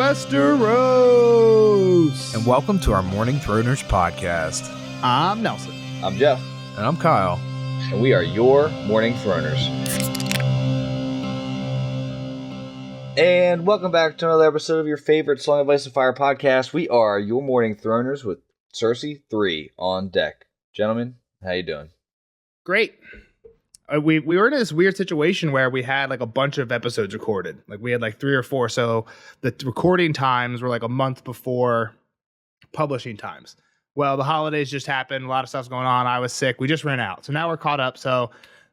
Westeros! And welcome to our Morning Throners podcast. I'm Nelson. I'm Jeff. And I'm Kyle. And we are your Morning Throners. And welcome back to another episode of your favorite Song of Ice and Fire podcast. We are your Morning Throners with Cersei 3 on deck. Gentlemen, how you doing? Great. We were in this weird situation where we had like a bunch of episodes recorded. Like we had like 3 or 4. So the recording times were like a month before publishing times. Well, the holidays just happened. A lot of stuff's going on. I was sick. We just ran out. So now we're caught up. So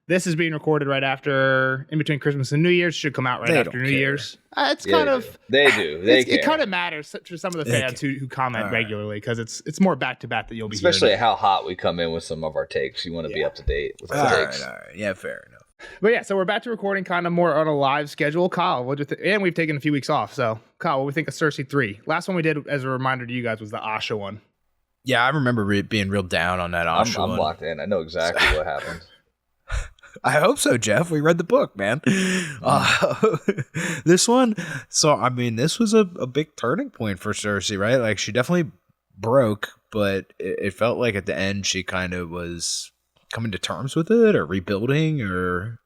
this is being recorded right after, in between Christmas and New Year's. Should come out right after New Year's. It's kind of... They do. It kind of matters to some of the fans who comment regularly because it's more back-to-back that you'll be Especially hearing. how hot we come in with some of our takes. You want to be up to date with the takes. All right. Yeah, fair enough. But yeah, so we're back to recording kind of more on a live schedule. Kyle, what do you think? And we've taken a few weeks off. So, Kyle, what do we think of Cersei 3? Last one we did, as a reminder to you guys, was the Asha one. Yeah, I remember being real down on that Asha one. I'm locked in. I know exactly what happened. I hope so, Jeff. We read the book, man. This one, so I mean, this was a big turning point for Cersei, right? Like, she definitely broke, but it felt like at the end she kind of was coming to terms with it, or rebuilding, or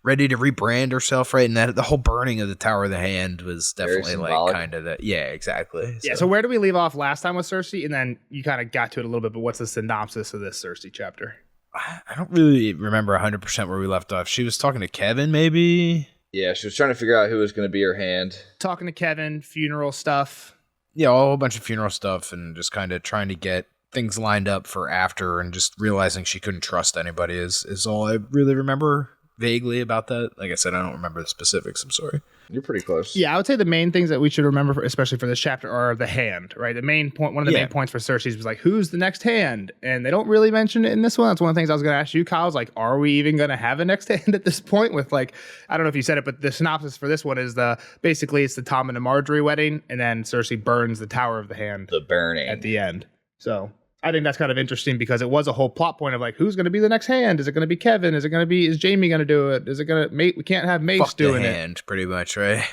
ready to rebrand herself, right? And that the whole burning of the Tower of the Hand was definitely like kind of that. Yeah, exactly. Yeah. So where do we leave off last time with Cersei? And then you kind of got to it a little bit, but what's the synopsis of this Cersei chapter? I don't really remember 100% where we left off. She was talking to Kevin, maybe? Yeah, she was trying to figure out who was going to be her hand. Talking to Kevin, funeral stuff. Yeah, a whole bunch of funeral stuff and just kind of trying to get things lined up for after and just realizing she couldn't trust anybody is all I really remember vaguely about that. Like I said, I don't remember the specifics. I'm sorry. You're pretty close. Yeah, I would say the main things that we should remember, especially for this chapter, are the hand, right? The main point, one of the main points for Cersei was like, who's the next hand? And they don't really mention it in this one. That's one of the things I was going to ask you, Kyle. Like, are we even going to have a next hand at this point? With like, I don't know if you said it, but the synopsis for this one is basically it's the Tom and the Marjorie wedding, and then Cersei burns the Tower of the Hand. The burning at the end. So I think that's kind of interesting because it was a whole plot point of like, who's going to be the next hand? Is it going to be Kevin? Is Jaime going to do it? Is it going to we can't have Mace doing it. Hand, pretty much, right?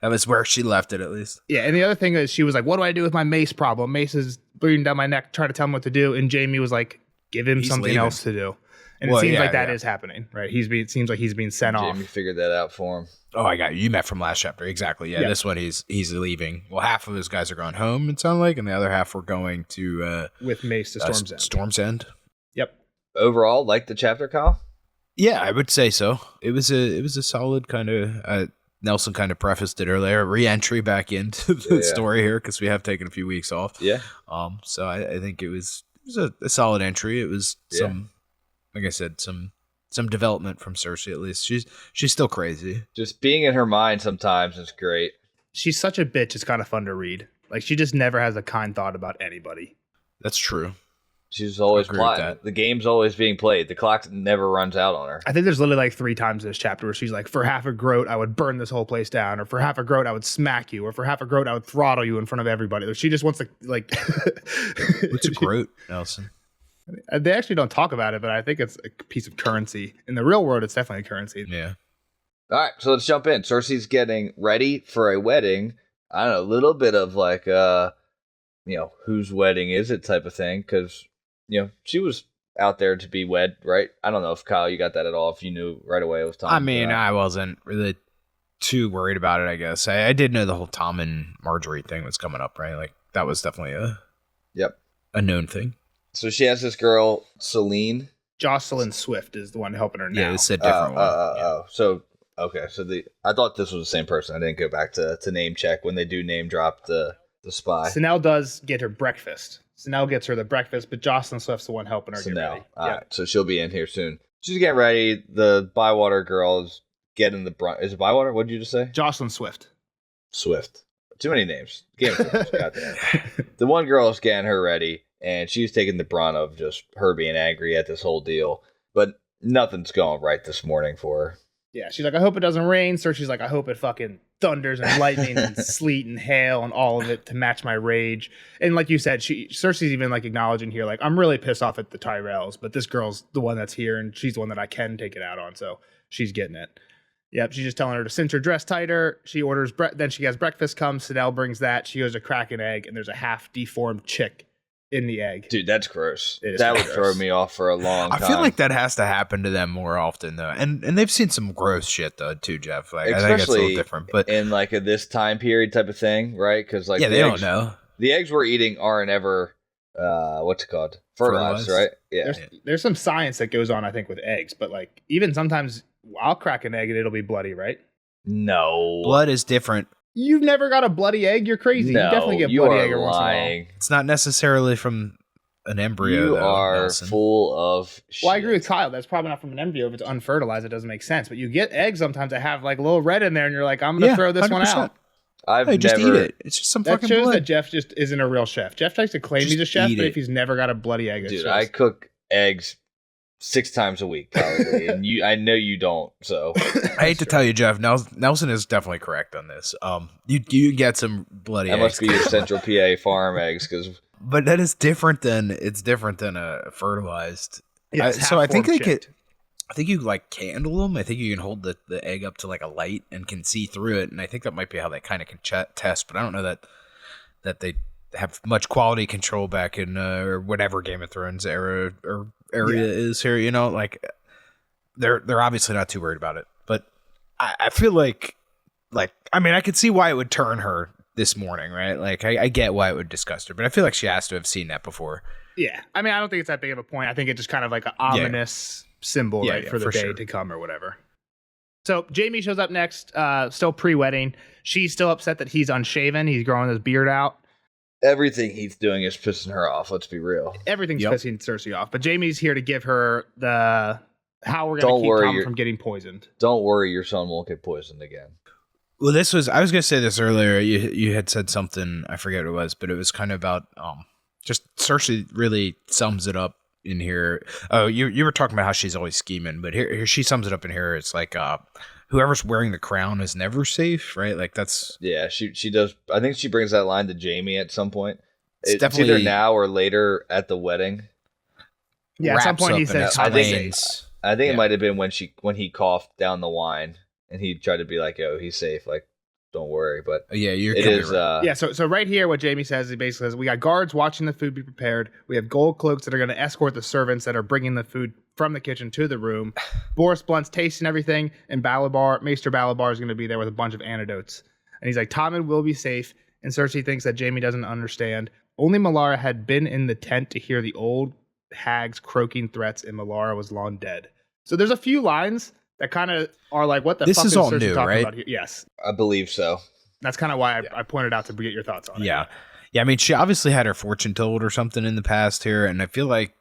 That was where she left it, at least. Yeah, and the other thing is she was like, what do I do with my Mace problem? Mace is bleeding down my neck, trying to tell him what to do. And Jaime was like, give him something else to do. And it seems like that is happening, right? It seems like he's being sent off. Jaime figured that out for him. Oh, I got you. You met from last chapter. Exactly. Yeah, this one he's leaving. Well, half of his guys are going home, it sounded like, and the other half were going to... with Mace to Storm's End. Storm's End. Yep. Overall, like the chapter, Kyle? Yeah, I would say so. It was a solid kind of... Nelson kind of prefaced it earlier, re-entry back into the story here, because we have taken a few weeks off. Yeah. So I think it was a solid entry. It was some... Like I said, some development from Cersei, at least. She's still crazy. Just being in her mind sometimes is great. She's such a bitch, it's kind of fun to read. Like, she just never has a kind thought about anybody. That's true. She's always plotting. The game's always being played. The clock never runs out on her. I think there's literally like 3 times in this chapter where she's like, for half a groat, I would burn this whole place down. Or for half a groat, I would smack you. Or for half a groat, I would throttle you in front of everybody. She just wants to, like... What's a groat, Nelson? They actually don't talk about it, but I think it's a piece of currency. In the real world, it's definitely a currency. Yeah. All right, so let's jump in. Cersei's getting ready for a wedding. I don't know, a little bit of like, whose wedding is it type of thing. Because, she was out there to be wed, right? I don't know if, Kyle, you got that at all, if you knew right away it was Tom. I mean, I wasn't really too worried about it, I guess. I did know the whole Tom and Marjorie thing was coming up, right? Like, that was definitely a known thing. So she has this girl, Celine. Jocelyn Swift is the one helping her now. Yeah, it's a different one. So, okay. So I thought this was the same person. I didn't go back to name check when they do name drop the spy. Sinel does get her breakfast. Sinel gets her the breakfast, but Jocelyn Swift's the one helping her get ready. All right, so she'll be in here soon. She's getting ready. The Bywater girl is getting the brunt. Is it Bywater? What did you just say? Jocelyn Swift. Swift. Too many names. Game of Thrones. Goddamn. The one girl is getting her ready. And she's taking the brunt of just her being angry at this whole deal. But nothing's going right this morning for her. Yeah, she's like, I hope it doesn't rain. Cersei's like, I hope it fucking thunders and lightning and sleet and hail and all of it to match my rage. And like you said, Cersei's even like acknowledging here, like, I'm really pissed off at the Tyrells, but this girl's the one that's here and she's the one that I can take it out on. So she's getting it. Yep, she's just telling her to cinch her dress tighter. She orders then she has breakfast come. Sidel brings that. She goes to crack an egg, and there's a half deformed chick in the egg. Dude, that's gross. That would throw me off for a long time. I feel like that has to happen to them more often though, and they've seen some gross shit though too, Jeff. Like I think it's a little different, but in like this time period type of thing, right? Because like they don't know. The eggs we're eating aren't ever what's it called? Fertilized, right? Yeah. There's some science that goes on, I think, with eggs, but like even sometimes I'll crack an egg and it'll be bloody, right? No. Blood is different. You've never got a bloody egg? You're crazy. No, you definitely get bloody egg every once in a while. It's not necessarily from an embryo. You though, are Nelson. full of shit. Well, I agree with Kyle. That's probably not from an embryo. If it's unfertilized, it doesn't make sense. But you get eggs sometimes that have like a little red in there, and you're like, I'm going to throw this 100%. One out. Just eat it. It's just some that fucking shows blood. that Jeff just isn't a real chef. Jeff tries to claim he's a chef, but if he's never got a bloody egg, dude, I cook eggs 6 times a week probably, and I know you don't. So I hate to tell you, Jeff. Nelson is definitely correct on this. You get some bloody eggs. That must be your Central PA farm eggs, but that is different than a fertilized. Yeah, so I think they could. I think you like candle them. I think you can hold the egg up to like a light and can see through it. And I think that might be how they kind of can test. But I don't know that they have much quality control back in or whatever Game of Thrones area is here. You know, like they're obviously not too worried about it. But I feel like I mean I could see why it would turn her this morning, right? Like I get why it would disgust her, but I feel like she has to have seen that before. Yeah, I mean I don't think it's that big of a point. I think it's just kind of like an ominous symbol, right, for the day to come or whatever. So Jamie shows up next, still pre-wedding. She's still upset that he's unshaven. He's growing his beard out. Everything he's doing is pissing her off. Let's be real. Everything's pissing Cersei off. But Jamie's here to give her how we're going to keep Tom from getting poisoned. Don't worry, your son won't get poisoned again. Well, I was going to say this earlier. You had said something, I forget what it was, but it was kind of about just Cersei really sums it up in here. Oh, you were talking about how she's always scheming, but here she sums it up in here. It's like whoever's wearing the crown is never safe, right? Like that's she does. I think she brings that line to Jamie at some point. It's definitely either now or later at the wedding. Yeah, at some point he says, I think it might have been when he coughed down the wine and he tried to be like, "Oh, he's safe." Like, don't worry, but it is. Right. So right here, what Jamie says, he basically says, we got guards watching the food be prepared. We have gold cloaks that are going to escort the servants that are bringing the food from the kitchen to the room. Boris Blunt's tasting everything, and Maester Balabar is going to be there with a bunch of antidotes. And he's like, Tommen will be safe. And Cersei thinks that Jamie doesn't understand. Only Melara had been in the tent to hear the old hags croaking threats, and Melara was long dead. So there's a few lines that kind of are like, what the fuck is all Cersei new, talking right? about here? Yes. I believe so. That's kind of why I pointed out to get your thoughts on it. Yeah. I mean, she obviously had her fortune told or something in the past here, and I feel like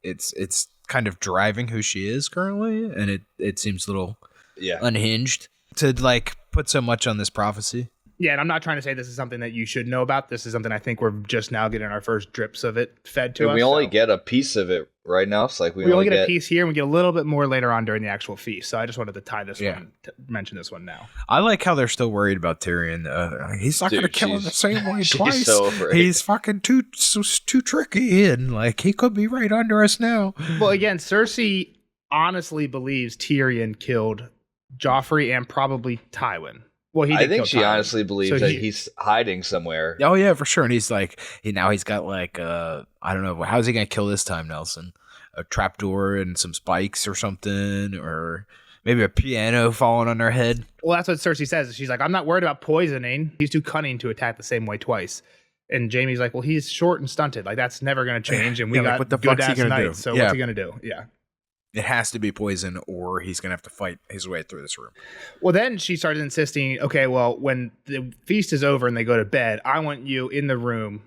it's kind of driving who she is currently, and it seems a little unhinged to like put so much on this prophecy. Yeah, and I'm not trying to say this is something that you should know about. This is something I think we're just now getting our first drips of it fed to us. We only get a piece of it right now. It's like we only get a piece here, and we get a little bit more later on during the actual feast. So I just wanted to tie this one, to mention this one now. I like how they're still worried about Tyrion. He's not going to kill him the same way twice. So he's fucking too tricky, and like he could be right under us now. Well, again, Cersei honestly believes Tyrion killed Joffrey and probably Tywin. Well, I think she honestly believes that he's hiding somewhere. Oh yeah, for sure. And he's like, he's got like I don't know, how's he gonna kill this time, Nelson? A trapdoor and some spikes or something, or maybe a piano falling on their head. Well, that's what Cersei says. She's like, I'm not worried about poisoning. He's too cunning to attack the same way twice. And Jamie's like, well, he's short and stunted. Like that's never gonna change. And we got what the good fuck's ass he gonna do? knights. So what's he gonna do? Yeah. It has to be poison, or he's going to have to fight his way through this room. Well, then she started insisting, okay, well, when the feast is over and they go to bed, I want you in the room,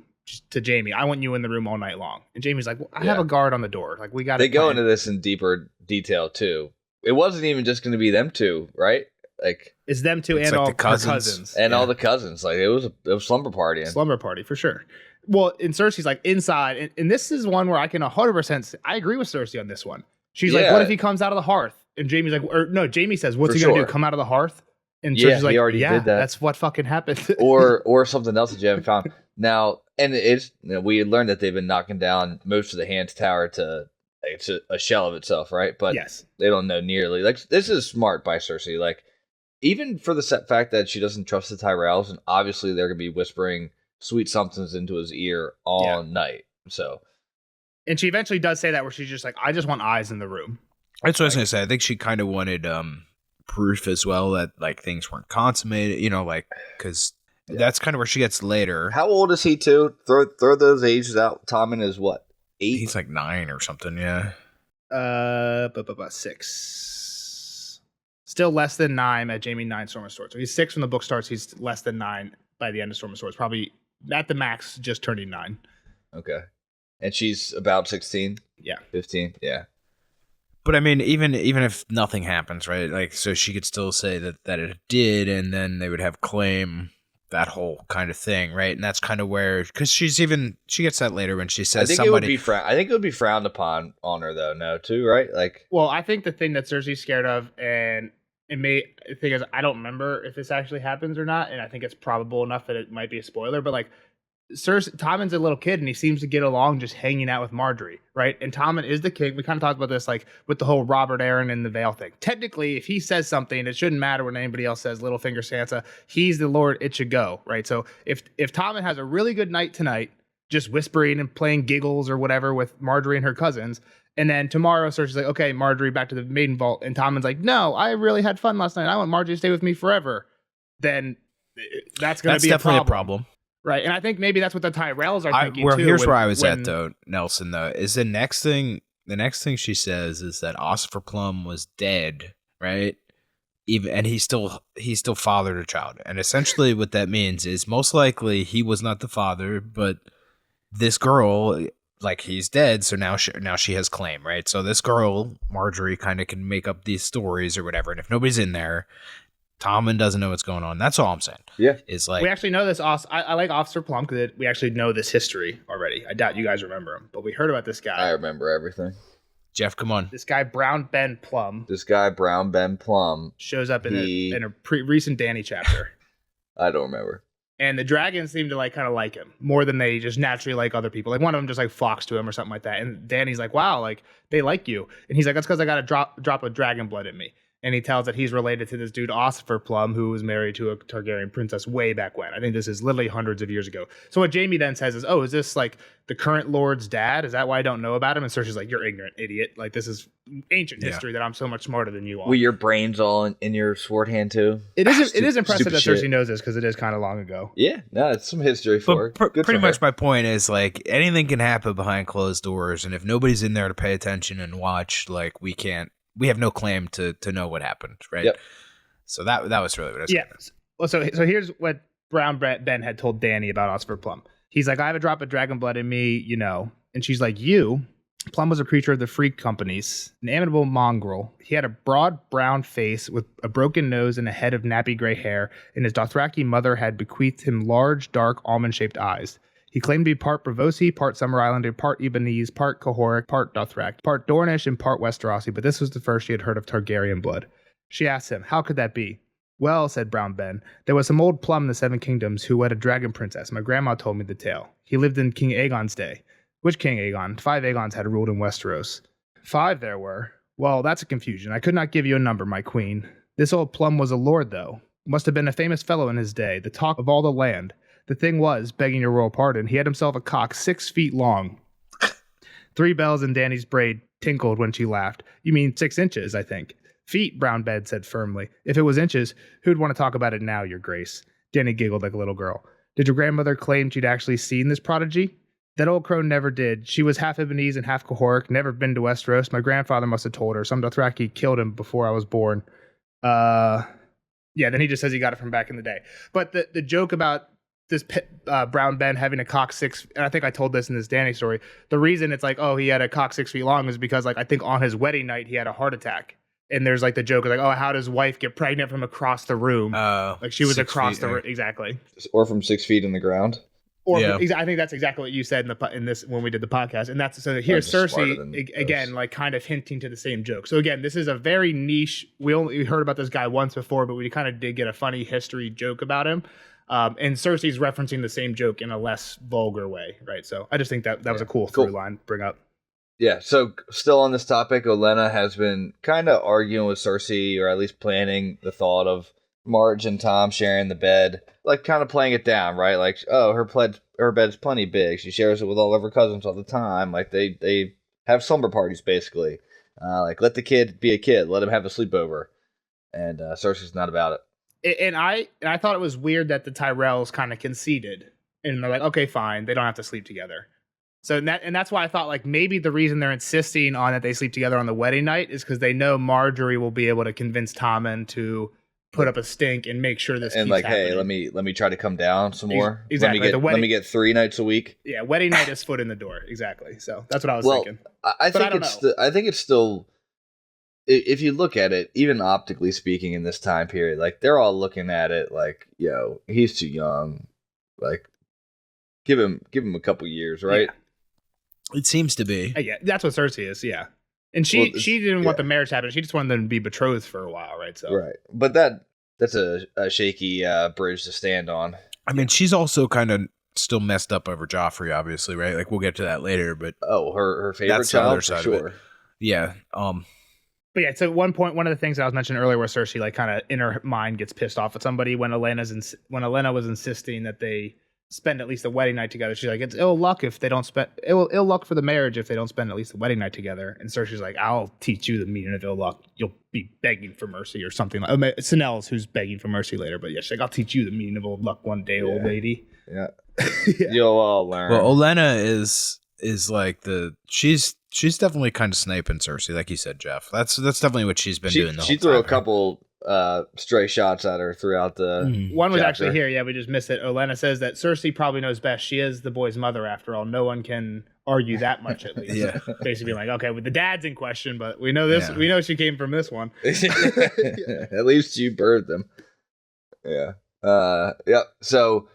to Jamie, I want you in the room all night long. And Jamie's like, well, I have a guard on the door. Like, we got to They go into this in deeper detail, too. It wasn't even just going to be them two, right? Like, it's them two and like all the cousins. And all the cousins. Like, it was a slumber party. Slumber party, for sure. Well, and Cersei's like, inside. And this is one where I can 100%, I agree with Cersei on this one. She's like, what if he comes out of the hearth? And Jamie's like, Jamie says, what's he going to do? Come out of the hearth? And Cersei's like, he already did that. That's what fucking happened. or something else that you haven't found. Now, and it's, we had learned that they've been knocking down most of the Hand's Tower to it's a shell of itself, right? But yes. they don't know nearly. Like, this is smart by Cersei. Like, even for the set fact that she doesn't trust the Tyrells, and obviously they're going to be whispering sweet somethings into his ear all night. So, and she eventually does say that, where she's just like, I just want eyes in the room. That's what I was gonna say. I think she kind of wanted proof as well that like things weren't consummated. You know, like because that's kind of where she gets later. How old is he too? Throw those ages out. Tommen is what, 8? He's like 9 or something. Yeah. 6. Still less than 9 at Jaime 9 Storm of Swords. So he's 6 when the book starts. He's less than 9 by the end of Storm of Swords. Probably at the max, just turning 9. Okay. And she's about 16? Yeah. 15? Yeah. But I mean, even if nothing happens, right? Like, so she could still say that it did, and then they would have claim that whole kind of thing, right? And that's kind of where, because she gets that later when she says I think it would be frowned upon on her though, no, too, right? Like, well, I think the thing that Cersei's scared of, and the thing is, I don't remember if this actually happens or not, and I think it's probable enough that it might be a spoiler, but like, Tommen's a little kid and he seems to get along just hanging out with Marjorie, right? And Tommen is the king. We kind of talked about this, like with the whole Robert Aaron and the veil thing. Technically, if he says something, it shouldn't matter what anybody else says. Littlefinger Sansa, he's the Lord. It should go, right? So if Tommen has a really good night tonight, just whispering and playing giggles or whatever with Marjorie and her cousins, and then tomorrow Cersei's like, okay, Marjorie, back to the maiden vault, and Tommen's like, no, I really had fun last night. I want Marjorie to stay with me forever. Then that's going to be definitely a problem. Right, and I think maybe that's what the Tyrells are thinking too. Here's where I was at though, Nelson. Though is the next thing she says is that Ossifer Plum was dead, right? And he still fathered a child, and essentially what that means is most likely he was not the father, but this girl, like he's dead, so now she has claim, right? So this girl Marjorie kind of can make up these stories or whatever, and if nobody's in there, Tommen doesn't know what's going on. That's all I'm saying. Yeah. It's like, we actually know this. I like Officer Plum because we actually know this history already. I doubt you guys remember him, but we heard about this guy. I remember everything. Jeff, come on. This guy, Brown Ben Plum. Shows up in a recent Dany chapter. I don't remember. And the dragons seem to kind of like him more than they just naturally like other people. Like one of them just flocks to him or something like that. And Dany's like, wow, like they like you. And he's like, that's because I got a drop of dragon blood in me. And he tells that he's related to this dude, Ossifer Plum, who was married to a Targaryen princess way back when. I think this is literally hundreds of years ago. So what Jaime then says is, oh, is this like the current Lord's dad? Is that why I don't know about him? And Cersei's like, you're ignorant, idiot. Like, this is ancient history that I'm so much smarter than you are. Were your brains all in your sword hand too? It is impressive that Cersei knows this because it is kind of long ago. Yeah, no, it's some history for her. Pretty much my point is, like, anything can happen behind closed doors. And if nobody's in there to pay attention and watch, like, we have no claim to know what happened, right? Yep. So that was really what I was saying. Well, so here's what Brown Ben had told Dany about Ossifer Plum. He's like, I have a drop of dragon blood in me, you know. And she's like, Plum was a creature of the freak companies, an amiable mongrel. He had a broad brown face with a broken nose and a head of nappy gray hair, and his Dothraki mother had bequeathed him large, dark, almond-shaped eyes. He claimed to be part Braavosi, part Summer Islander, part Ibanese, part Cohoric, part Dothraki, part Dornish, and part Westerosi, but this was the first she had heard of Targaryen blood. She asked him, how could that be? Well, said Brown Ben, there was some old Plum in the Seven Kingdoms who wed a dragon princess. My grandma told me the tale. He lived in King Aegon's day. Which King Aegon? 5 Aegons had ruled in Westeros. 5 there were. Well, that's a confusion. I could not give you a number, my queen. This old Plum was a lord, though. Must have been a famous fellow in his day, the talk of all the land. The thing was, begging your royal pardon, he had himself a cock 6 feet long. 3 bells in Dany's braid tinkled when she laughed. You mean 6 inches, I think. Feet, Brown Bed said firmly. If it was inches, who'd want to talk about it now, your grace? Dany giggled like a little girl. Did your grandmother claim she'd actually seen this prodigy? That old crone never did. She was half Ibanese and half Cohoric, never been to Westeros. My grandfather must have told her. Some Dothraki killed him before I was born. Yeah, then he just says he got it from back in the day. But the joke about this Brown Ben having a cock 6, and I think I told this in this Dany story, the reason it's like, oh, he had a cock 6 feet long is because, like, I think on his wedding night he had a heart attack. And there's like the joke of like, oh, how does wife get pregnant from across the room? Like she was across the room. Exactly. Or from 6 feet in the ground. Or I think that's exactly what you said in this when we did the podcast. And that's so here's Cersei again, like kind of hinting to the same joke. So again, this is a very niche. We heard about this guy once before, but we kind of did get a funny history joke about him. And Cersei's referencing the same joke in a less vulgar way, right? So I just think that was a cool through line to bring up. Yeah, so still on this topic, Olenna has been kind of arguing with Cersei, or at least planning the thought of Marge and Tom sharing the bed, like kind of playing it down, right? Like, oh, her bed's plenty big. She shares it with all of her cousins all the time. Like they have slumber parties basically. Like let the kid be a kid, let him have a sleepover, and Cersei's not about it. And I thought it was weird that the Tyrells kind of conceded, and they're like, okay, fine, they don't have to sleep together. So that's why I thought like maybe the reason they're insisting on that they sleep together on the wedding night is because they know Marjorie will be able to convince Tommen to put up a stink and make sure this and keeps like, happening. Hey, let me try to come down some more. Exactly. Let me get 3 nights a week. Yeah, wedding night is foot in the door. Exactly. So that's what I was thinking. I think it's still. If you look at it, even optically speaking, in this time period, like they're all looking at it like, yo, he's too young. Like, give him a couple years, right? Yeah. It seems to be. Yeah, that's what Cersei is. Yeah, and she didn't want the marriage to happen. She just wanted them to be betrothed for a while, right? So right, but that's a shaky bridge to stand on. I mean, she's also kind of still messed up over Joffrey, obviously, right? Like we'll get to that later, but her favorite that's child, the other side for of sure. it. Yeah. But yeah, so at one point, one of the things that I was mentioning earlier, where Cersei like kind of in her mind gets pissed off at somebody when Olenna was insisting that they spend at least the wedding night together. She's like, it's ill luck if they don't spend ill luck for the marriage if they don't spend at least the wedding night together. And Cersei's like, I'll teach you the meaning of ill luck. You'll be begging for mercy or something. It's Nell's who's begging for mercy later, but yeah, she's like, I'll teach you the meaning of ill luck one day, old lady. Yeah, Yeah. You'll all learn. Well, Olenna is like she's definitely kind of sniping Cersei, like you said, Jeff. That's definitely what she's been doing. She threw a couple stray shots at her throughout the one was chapter. actually here. Yeah, we just missed it. Olenna says that Cersei probably knows best. She is the boy's mother, after all. No one can argue that much, at least. Yeah. Basically, like, okay, with the dad's in question, but we know this. Yeah. We know she came from this one. At least you birthed them. Yeah. Yep. So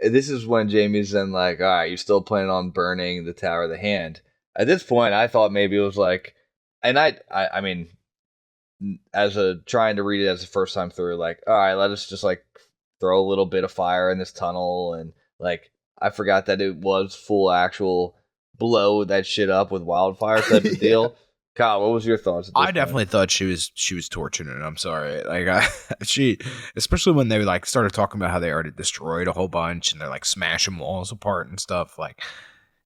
this is when Jaime's then like, all right, you still planning on burning the Tower of the Hand? At this point, I thought maybe it was like, and I mean, trying to read it as a first time through, like, all right, let us just like throw a little bit of fire in this tunnel, and like I forgot that it was full actual blow that shit up with wildfire type of deal. Kyle, what was your thoughts? I definitely thought she was torturing it. I'm sorry, like she, especially when they like started talking about how they already destroyed a whole bunch and they're like smashing walls apart and stuff. Like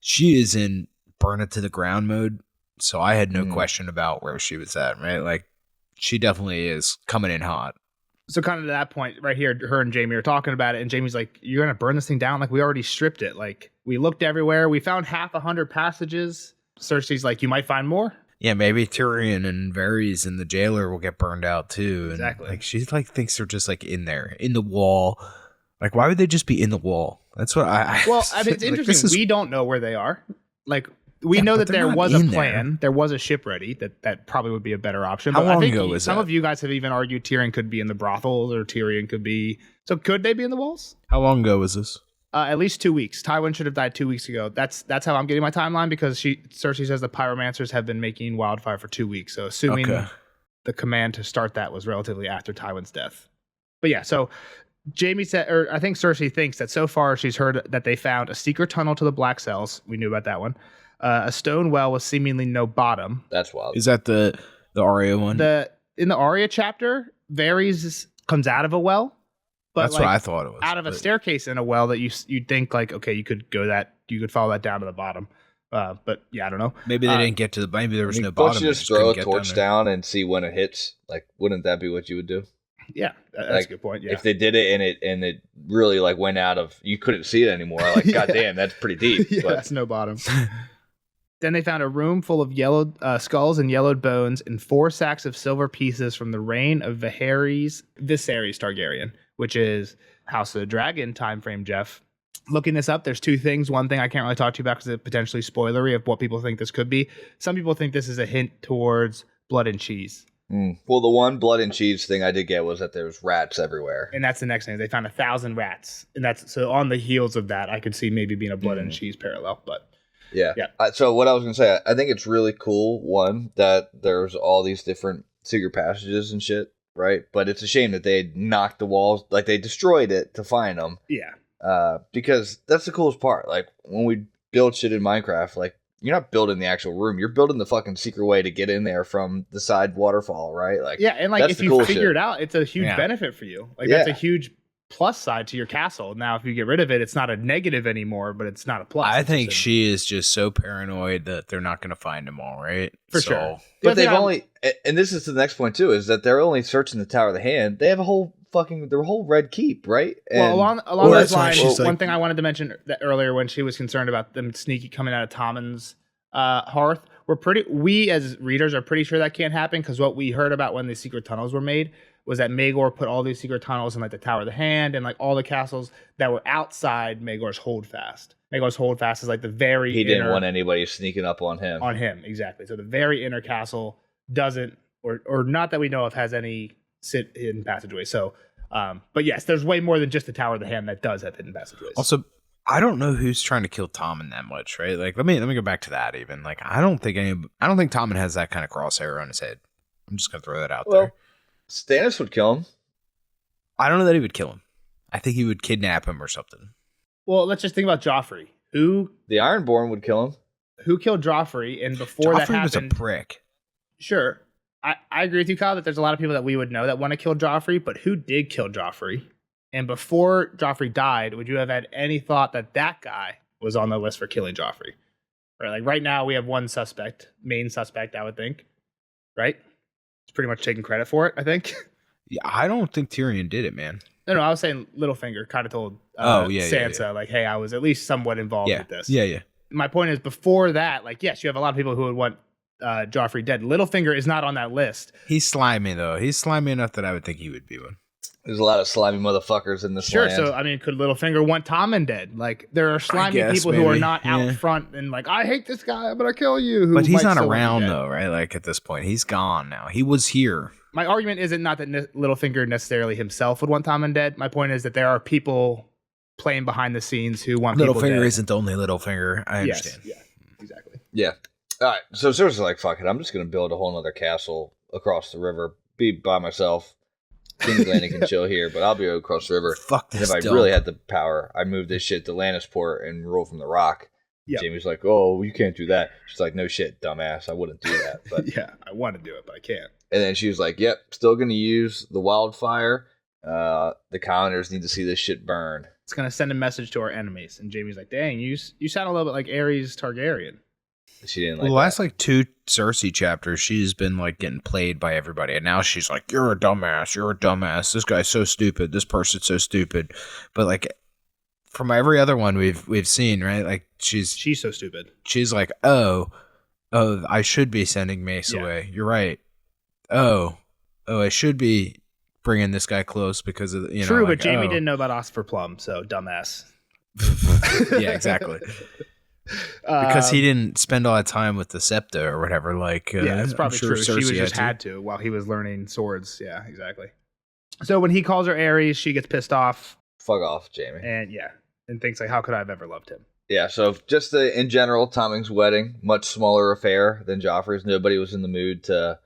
she is in burn it to the ground mode. So I had no question about where she was at, right? Like she definitely is coming in hot. So kind of to that point right here, her and Jaime are talking about it, and Jaime's like, you're going to burn this thing down? Like, we already stripped it. Like, we looked everywhere. We found 100 passages. Cersei's like, you might find more. Yeah, maybe Tyrion and Varys and the jailer will get burned out too. And Exactly. like she like thinks they're just like in there, in the wall. Like, why would they just be in the wall? That's what I Well, I mean, it's like, interesting. We don't know where they are. Like, we know that there was a plan. There was a ship ready. That probably would be a better option. How but long I think ago was some that? of you guys have even argued Tyrion could be in the brothels, or Tyrion could be. So could they be in the walls? How long ago was this? At least 2 weeks. Tywin should have died 2 weeks ago. That's how I'm getting my timeline, because Cersei says the pyromancers have been making wildfire for 2 weeks. So assuming the command to start that was relatively after Tywin's death. But yeah, so Jaime said, or I think Cersei thinks that so far she's heard that they found a secret tunnel to the Black Cells. We knew about that one. A stone well with seemingly no bottom. That's wild. Is that the Arya one? In the Arya chapter, Varys comes out of a well. But that's what I thought it was. Out of a staircase in a well that you'd think like, okay, you could follow that down to the bottom. But yeah, I don't know. Maybe they didn't get to maybe there was no Don't bottom. you just throw a torch down and see when it hits? Like, wouldn't that be what you would do? Yeah, that's like, a good point. Yeah. If they did it and it really like went out of, you couldn't see it anymore. Like, goddamn, that's pretty deep. Yeah, but that's no bottom. Then they found a room full of yellowed skulls and yellowed bones and 4 sacks of silver pieces from the reign of Viserys Targaryen, which is House of the Dragon time frame, Jeff. Looking this up, there's 2 things. One thing I can't really talk to you about because it's potentially spoilery of what people think this could be. Some people think this is a hint towards blood and cheese. Well, the one blood and cheese thing I did get was that there was rats everywhere. And that's the next thing. They found 1,000 rats. And that's so on the heels of that, I could see maybe being a blood and cheese parallel. But yeah. Yeah. So what I was going to say, I think it's really cool, one, that there's all these different secret passages and shit, right? But it's a shame that they knocked the walls, like they destroyed it to find them. yeah. Because that's the coolest part. Like when we build shit in Minecraft, like you're not building the actual room. You're building the fucking secret way to get in there from the side waterfall, right? Like, yeah, and like that's if the you cool figure shit. it out, it's a huge benefit for you. Like that's a huge plus side to your castle. Now, if you get rid of it, it's not a negative anymore, but it's not a plus. I think she is just so paranoid that they're not going to find them all, right? For sure. But they've only, and this is the next point too, is that they're only searching the Tower of the Hand. They have their whole Red Keep, right? And, along those lines, one like, thing I wanted to mention that earlier when she was concerned about them sneaky coming out of Tommen's hearth, we as readers are pretty sure that can't happen because what we heard about when the secret tunnels were made was that Maegor put all these secret tunnels in like the Tower of the Hand and like all the castles that were outside Maegor's holdfast. Maegor's holdfast is like the very he didn't want anybody sneaking up on him. On him, exactly. So the very inner castle doesn't, or not that we know of, has any hidden passageways. So, but yes, there's way more than just the Tower of the Hand that does have hidden passageways. Also, I don't know who's trying to kill Tommen that much, right? Like, let me go back to that. Even like, I don't think Tommen has that kind of crosshair on his head. I'm just gonna throw that out there. Stannis would kill him. I don't know that he would kill him. I think he would kidnap him or something. Well, let's just think about Joffrey. The Ironborn would kill him. Who killed Joffrey? And before that happened, was a prick. Sure, I agree with you, Kyle, that there's a lot of people that we would know that want to kill Joffrey, but who did kill Joffrey? And before Joffrey died, would you have had any thought that guy was on the list for killing Joffrey? Right, like right now we have one main suspect, I would think. Right? It's pretty much taking credit for it, I think. Yeah, I don't think Tyrion did it, man. No, I was saying Littlefinger kind of told Sansa, like, hey, I was at least somewhat involved with this. Yeah. My point is, before that, like, yes, you have a lot of people who would want Joffrey dead. Littlefinger is not on that list. He's slimy, though. He's slimy enough that I would think he would be one. There's a lot of slimy motherfuckers in this land. Sure, so, I mean, could Littlefinger want Tommen dead? Like, there are slimy people who are not out front and like, I hate this guy, I'm going to kill you. But he's not around, though, right? Like, at this point, he's gone now. He was here. My argument isn't not that Littlefinger necessarily himself would want Tommen dead. My point is that there are people playing behind the scenes who want people dead. Littlefinger isn't only Littlefinger. I understand. Yes, yeah, exactly. Yeah. All right. So Cersei's like, fuck it. I'm just going to build a whole other castle across the river. Be by myself. King's Landing can chill here, but I'll be across the river. Fuck this. And if I really had the power, I'd move this shit to Lannisport and rule from the Rock. Yep. Jamie's like, oh, you can't do that. She's like, no shit, dumbass. I wouldn't do that. But yeah, I want to do it, but I can't. And then she was like, yep, still going to use the wildfire. The commoners need to see this shit burn. It's going to send a message to our enemies. And Jamie's like, dang, you sound a little bit like Aerys Targaryen. She didn't like the last like 2 Cersei chapters, she's been like getting played by everybody, and now she's like, "You're a dumbass. This guy's so stupid. This person's so stupid." But like from every other one we've seen, right? Like she's so stupid. She's like, "Oh, I should be sending Mace away. You're right. Oh, I should be bringing this guy close because of True, like, but Jamie didn't know about Ossifer Plum, so dumbass. Yeah, exactly. Because he didn't spend all that time with the Septa or whatever. Like, yeah, that's probably true. Cersei she was had to while he was learning swords. Yeah, exactly. So when he calls her Aerys, she gets pissed off. Fuck off, Jamie. And thinks like, how could I have ever loved him? Yeah. So just in general, Tommen's wedding, much smaller affair than Joffrey's. Nobody was in the mood to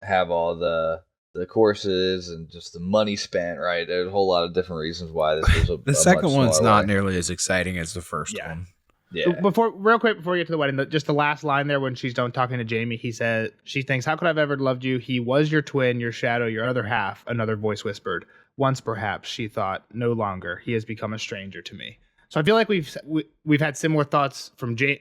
have all the courses and just the money spent. Right. There's a whole lot of different reasons why this was the second one's not nearly as exciting as the first one. Yeah. Real quick before we get to the wedding, just the last line there when she's done talking to Jamie, she thinks, how could I have ever loved you? He was your twin, your shadow, your other half. Another voice whispered. Once, perhaps, she thought, no longer. He has become a stranger to me. So I feel like we've had similar thoughts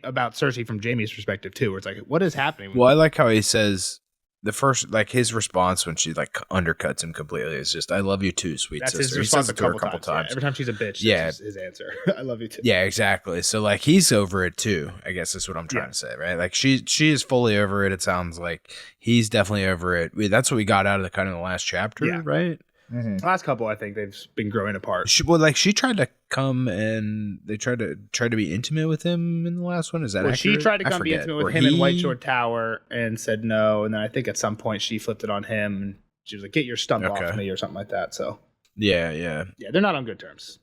about Cersei from Jamie's perspective too, where it's like, what is happening? Well, I like how he says the first, like his response when she like undercuts him completely is just, "I love you too, sweet sister." His response he says it to her a couple times. Yeah, every time she's a bitch, that's his answer. I love you too. Yeah, exactly. So like he's over it too, I guess is what I'm trying to say, right? Like she is fully over it. It sounds like he's definitely over it. That's what we got out of the last chapter, right? Mm-hmm. The last couple, I think they've been growing apart. She tried to come and they tried to be intimate with him in the last one. Is that accurate? She tried to come be intimate with him in White Shore Tower and said no. And then I think at some point she flipped it on him and she was like, "Get your stump off me" or something like that. So yeah, they're not on good terms.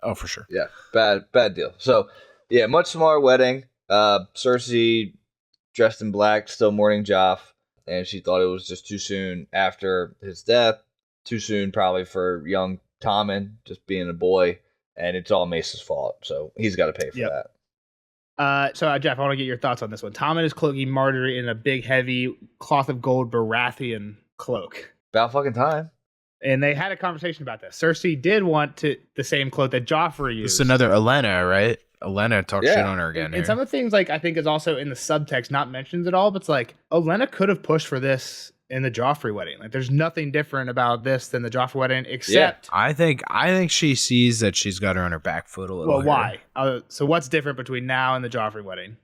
Oh, for sure. Yeah, bad deal. So yeah, much smaller wedding. Cersei dressed in black, still mourning Joff, and she thought it was just too soon after his death. Too soon probably for young Tommen just being a boy, and it's all Mace's fault, so he's got to pay for that. Jeff, I want to get your thoughts on this one. Tommen is cloaking Marjorie in a big, heavy cloth of gold Baratheon cloak. About fucking time. And they had a conversation about this. Cersei did want the same cloak that Joffrey used. It's another Olenna, right? Olenna talks shit on her again. And some of the things, like, I think is also in the subtext, not mentioned at all, but it's like, Olenna could have pushed for this in the Joffrey wedding. Like, there's nothing different about this than the Joffrey wedding, except... I think she sees that she's got her on her back foot a little. Well, why? So what's different between now and the Joffrey wedding?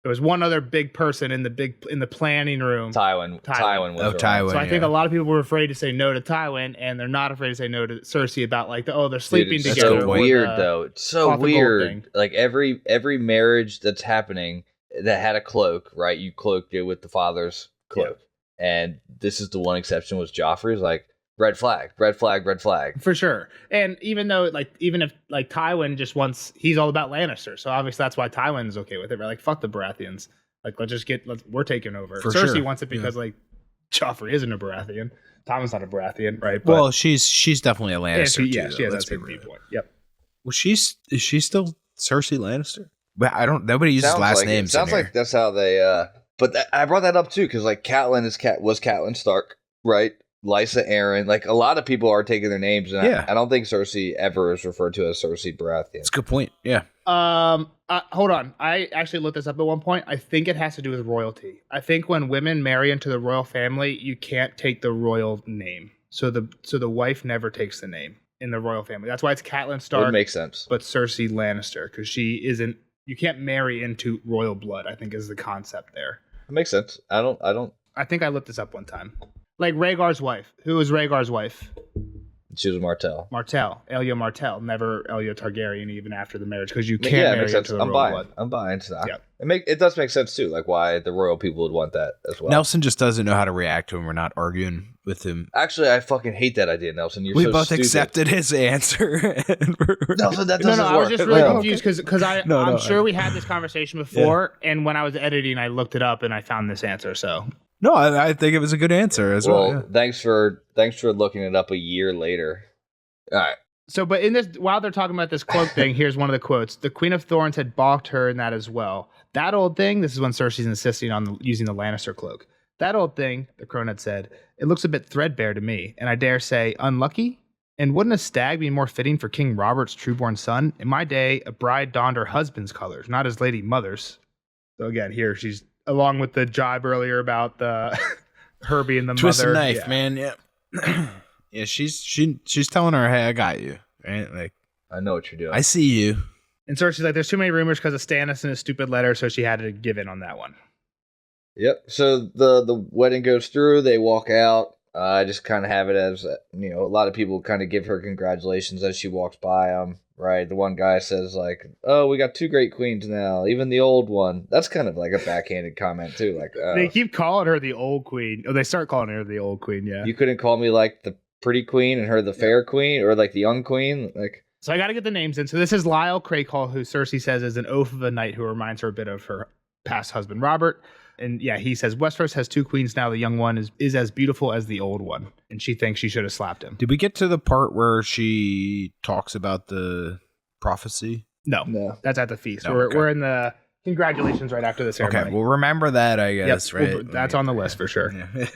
There was one other big person in the planning room. Tywin was around. Tywin. So I think a lot of people were afraid to say no to Tywin, and they're not afraid to say no to Cersei about like they're sleeping Dude, it's together. so weird though. It's so weird. Thing. Like every marriage that's happening that had a cloak, right? You cloaked it with the father's cloak, and this is the one exception was Joffrey's. Like red flag, red flag, red flag for sure. And even though even if Tywin just wants, he's all about Lannister, so obviously that's why Tywin's okay with it. We're like, fuck the Baratheons. Like we're taking over. For Cersei sure. wit's it because like Joffrey isn't a Baratheon. Tywin's not a Baratheon, right? But, well, she's definitely a Lannister. She has let's that big point. Yep. Well, is she still Cersei Lannister? But nobody uses sounds last like names. Sounds like that's how they. But I brought that up too because like Catelyn was Catelyn Stark, right? Lysa Arryn, like a lot of people are taking their names, and I don't think Cersei ever is referred to as Cersei Baratheon. That's a good point. Yeah. Hold on. I actually looked this up at one point. I think it has to do with royalty. I think when women marry into the royal family, you can't take the royal name. So the wife never takes the name in the royal family. That's why it's Catelyn Stark. That makes sense. But Cersei Lannister, because she isn't. You can't marry into royal blood, I think is the concept there. It makes sense. I don't. I think I looked this up one time. Like Rhaegar's wife. Who was Rhaegar's wife? She was Martell. Elia Martell, never Elia Targaryen, even after the marriage, because you can't marry into the royal blood. I'm buying to that. Yeah. It does make sense too, like why the royal people would want that as well. Nelson just doesn't know how to react to him. We're not arguing with him. Actually, I fucking hate that idea, Nelson. We so both stupid. accepted his answer. Nelson, that doesn't work. I was just really confused because I'm sure we had this conversation before, and when I was editing, I looked it up and I found this answer. So. No, I think it was a good answer as well. Yeah. Thanks for looking it up a year later. All right. So, but in this, while they're talking about this cloak thing, here's one of the quotes: "The Queen of Thorns had balked her in that as well. That old thing." This is when Cersei's insisting on using the Lannister cloak. "That old thing," the crone had said, "it looks a bit threadbare to me, and I dare say unlucky. And wouldn't a stag be more fitting for King Robert's trueborn son? In my day, a bride donned her husband's colors, not his lady mother's." So again, here she's. Along with the jibe earlier about the her being the twist mother. Twist a knife, man. Yeah. Yeah, she's telling her, hey, I got you. Right? Like, I know what you're doing. I see you. And Cersei's like, there's too many rumors because of Stannis and his stupid letter, so she had to give in on that one. Yep. So the wedding goes through. They walk out. I just kind of have it as, a lot of people kind of give her congratulations as she walks by them. Right, the one guy says like, "Oh, we got two great queens now, even the old one." That's kind of like a backhanded comment too. Like they keep calling her the old queen. Oh, they start calling her the old queen. Yeah, you couldn't call me like the pretty queen and her the fair queen, or like the young queen. Like, so I got to get the names in. So this is Lyle Craycall, who Cersei says is an oath of a knight, who reminds her a bit of her past husband Robert. And yeah, he says Westeros has two queens now. The young one is as beautiful as the old one, and she thinks she should have slapped him. Did we get to the part where she talks about the prophecy? No, that's at the feast. No, we're in the congratulations right after the ceremony. Okay, we'll remember that, I guess. Yep, right? That's on the list for sure. Yeah.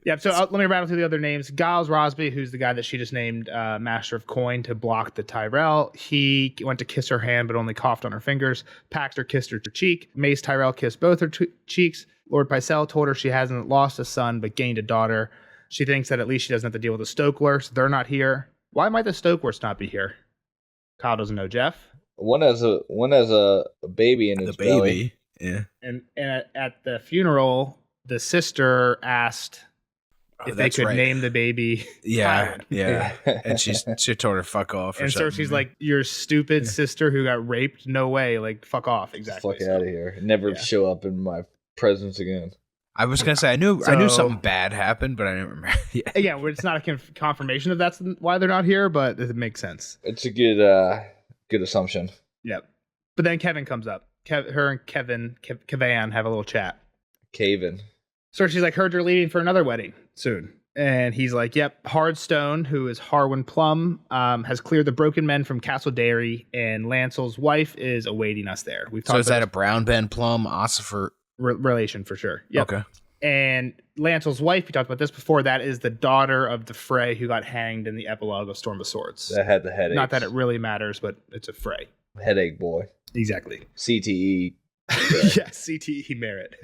Yep. So let me rattle through the other names. Giles Rosby, who's the guy that she just named Master of Coin to block the Tyrell. He went to kiss her hand, but only coughed on her fingers. Paxter kissed her cheek. Mace Tyrell kissed both her cheeks. Lord Pycelle told her she hasn't lost a son, but gained a daughter. She thinks that at least she doesn't have to deal with the Stokelers. They're not here. Why might the Stokelers not be here? Kyle doesn't know. Jeff? One has a baby in his belly. Yeah. And at the funeral, the sister asked if they could name the baby. Yeah, yeah. And she told her fuck off. And Cersei's like, "Your stupid sister who got raped? No way! Like, fuck off!" Exactly. Fuck out of here! Never show up in my presence again. I was gonna say I knew something bad happened, but I didn't remember. Yeah, well, it's not a confirmation that that's why they're not here, but it makes sense. It's a good assumption. Yep. But then Kevin comes up. Her and Kevan have a little chat. Caven. Cersei's like, heard you're leaving for another wedding soon. And he's like, yep, Hardstone, who is Harwin Plum, has cleared the broken men from Castle Dairy, and Lancel's wife is awaiting us there. We've talked So is about that a Brown Ben Plum, Ossifer? relation for sure. Yep. Okay. And Lancel's wife, we talked about this before, that is the daughter of the Frey who got hanged in the epilogue of Storm of Swords. That had the headache. Not that it really matters, but it's a Frey. Headache boy. Exactly. CTE. Yes, CTE merit.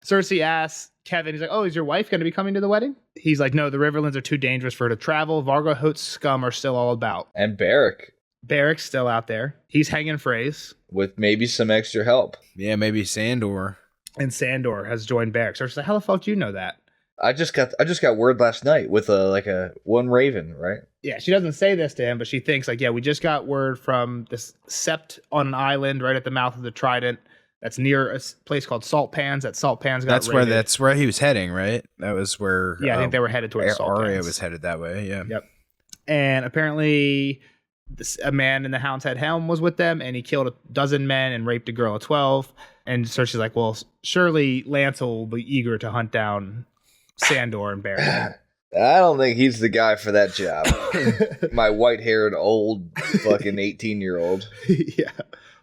Cersei asks Kevin, he's like, oh, is your wife going to be coming to the wedding? He's like, no, the Riverlands are too dangerous for her to travel. Vargo Hoat's scum are still all about. And Barrack. Barrack's still out there. He's hanging Freys. With maybe some extra help. Yeah, maybe Sandor. And Sandor has joined Barrack. Cersei's like, how the fuck do you know that? I just got word last night with a one raven, right? Yeah, she doesn't say this to him, but she thinks like, yeah, we just got word from this sept on an island right at the mouth of the Trident. That's near a place called Salt Pans. That Salt Pans got raided. That's where he was heading, right? That was where I think they were headed towards Salt Arya Pans. was headed that way. Yeah. Yep. And apparently, a man in the Hound's Head helm was with them, and he killed a dozen men and raped a girl of 12. And Cersei's like, well, surely Lancel will be eager to hunt down Sandor and Barrack. I don't think he's the guy for that job. My white-haired old fucking 18-year-old. Yeah.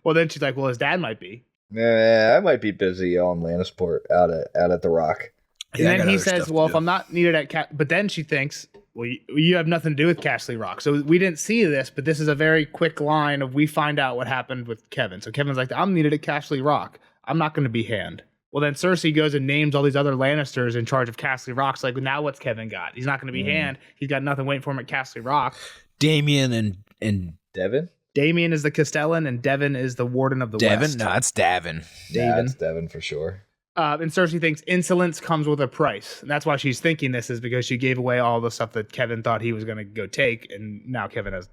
Well, then she's like, well, his dad might be. Nah, I might be busy on Lannisport out at the Rock. And then he says, well, if I'm not needed at but then she thinks, well, you have nothing to do with Castle Rock. So we didn't see this, but this is a very quick line of we find out what happened with Kevin. So Kevin's like, I'm needed at Castle Rock. I'm not going to be hand. Well, then Cersei goes and names all these other Lannisters in charge of Castle Rock. So like, now what's Kevin got? He's not going to be hand. He's got nothing waiting for him at Castle Rock. Damien and Devin? Damien is the Castellan, and Devin is the Warden of the Devin? West. No, it's Davin. Yeah, it's Devin for sure. And Cersei thinks insolence comes with a price. And that's why she's thinking this is because she gave away all the stuff that Kevin thought he was going to go take. And now Kevin has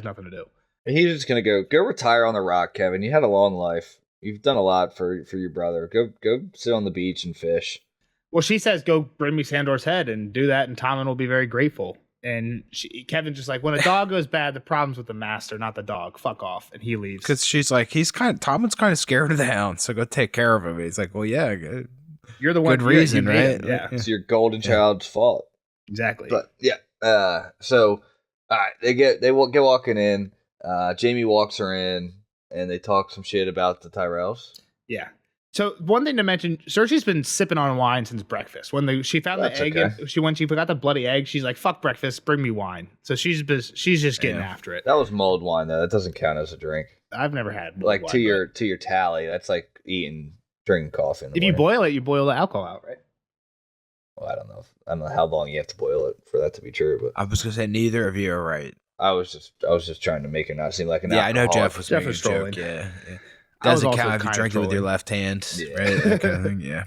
nothing to do. He's just going to go retire on the Rock, Kevin. You had a long life. You've done a lot for your brother. Go sit on the beach and fish. Well, she says, go bring me Sandor's head and do that. And Tommen will be very grateful. And Kevin's just like, when a dog goes bad, the problem's with the master, not the dog. Fuck off. And he leaves. Because she's like, Tommen's kind of scared of the Hound, so go take care of him. He's like, well, yeah, good. You're the one. Good reason, right? Yeah. It's your golden child's fault. Exactly. But yeah. So all right, they get walking in. Jaime walks her in, and they talk some shit about the Tyrells. Yeah. So one thing to mention, Cersei's been sipping on wine since breakfast. When she found the egg, okay. when she forgot the bloody egg, she's like, "Fuck breakfast, bring me wine." So she's just getting after it. That was mulled wine though. That doesn't count as a drink. I've never had Like wine, to your tally. That's like drinking coffee. If you boil it, you boil the alcohol out, right? Well, I don't know how long you have to boil it for that to be true. But I was gonna say neither of you are right. I was just trying to make it not seem like an I know alcoholic. Jeff was making a trolling. joke. Yeah. I was Doesn't also count if you kind of drink it with your trolling. left hand, Yeah. right? That kind of thing. Yeah.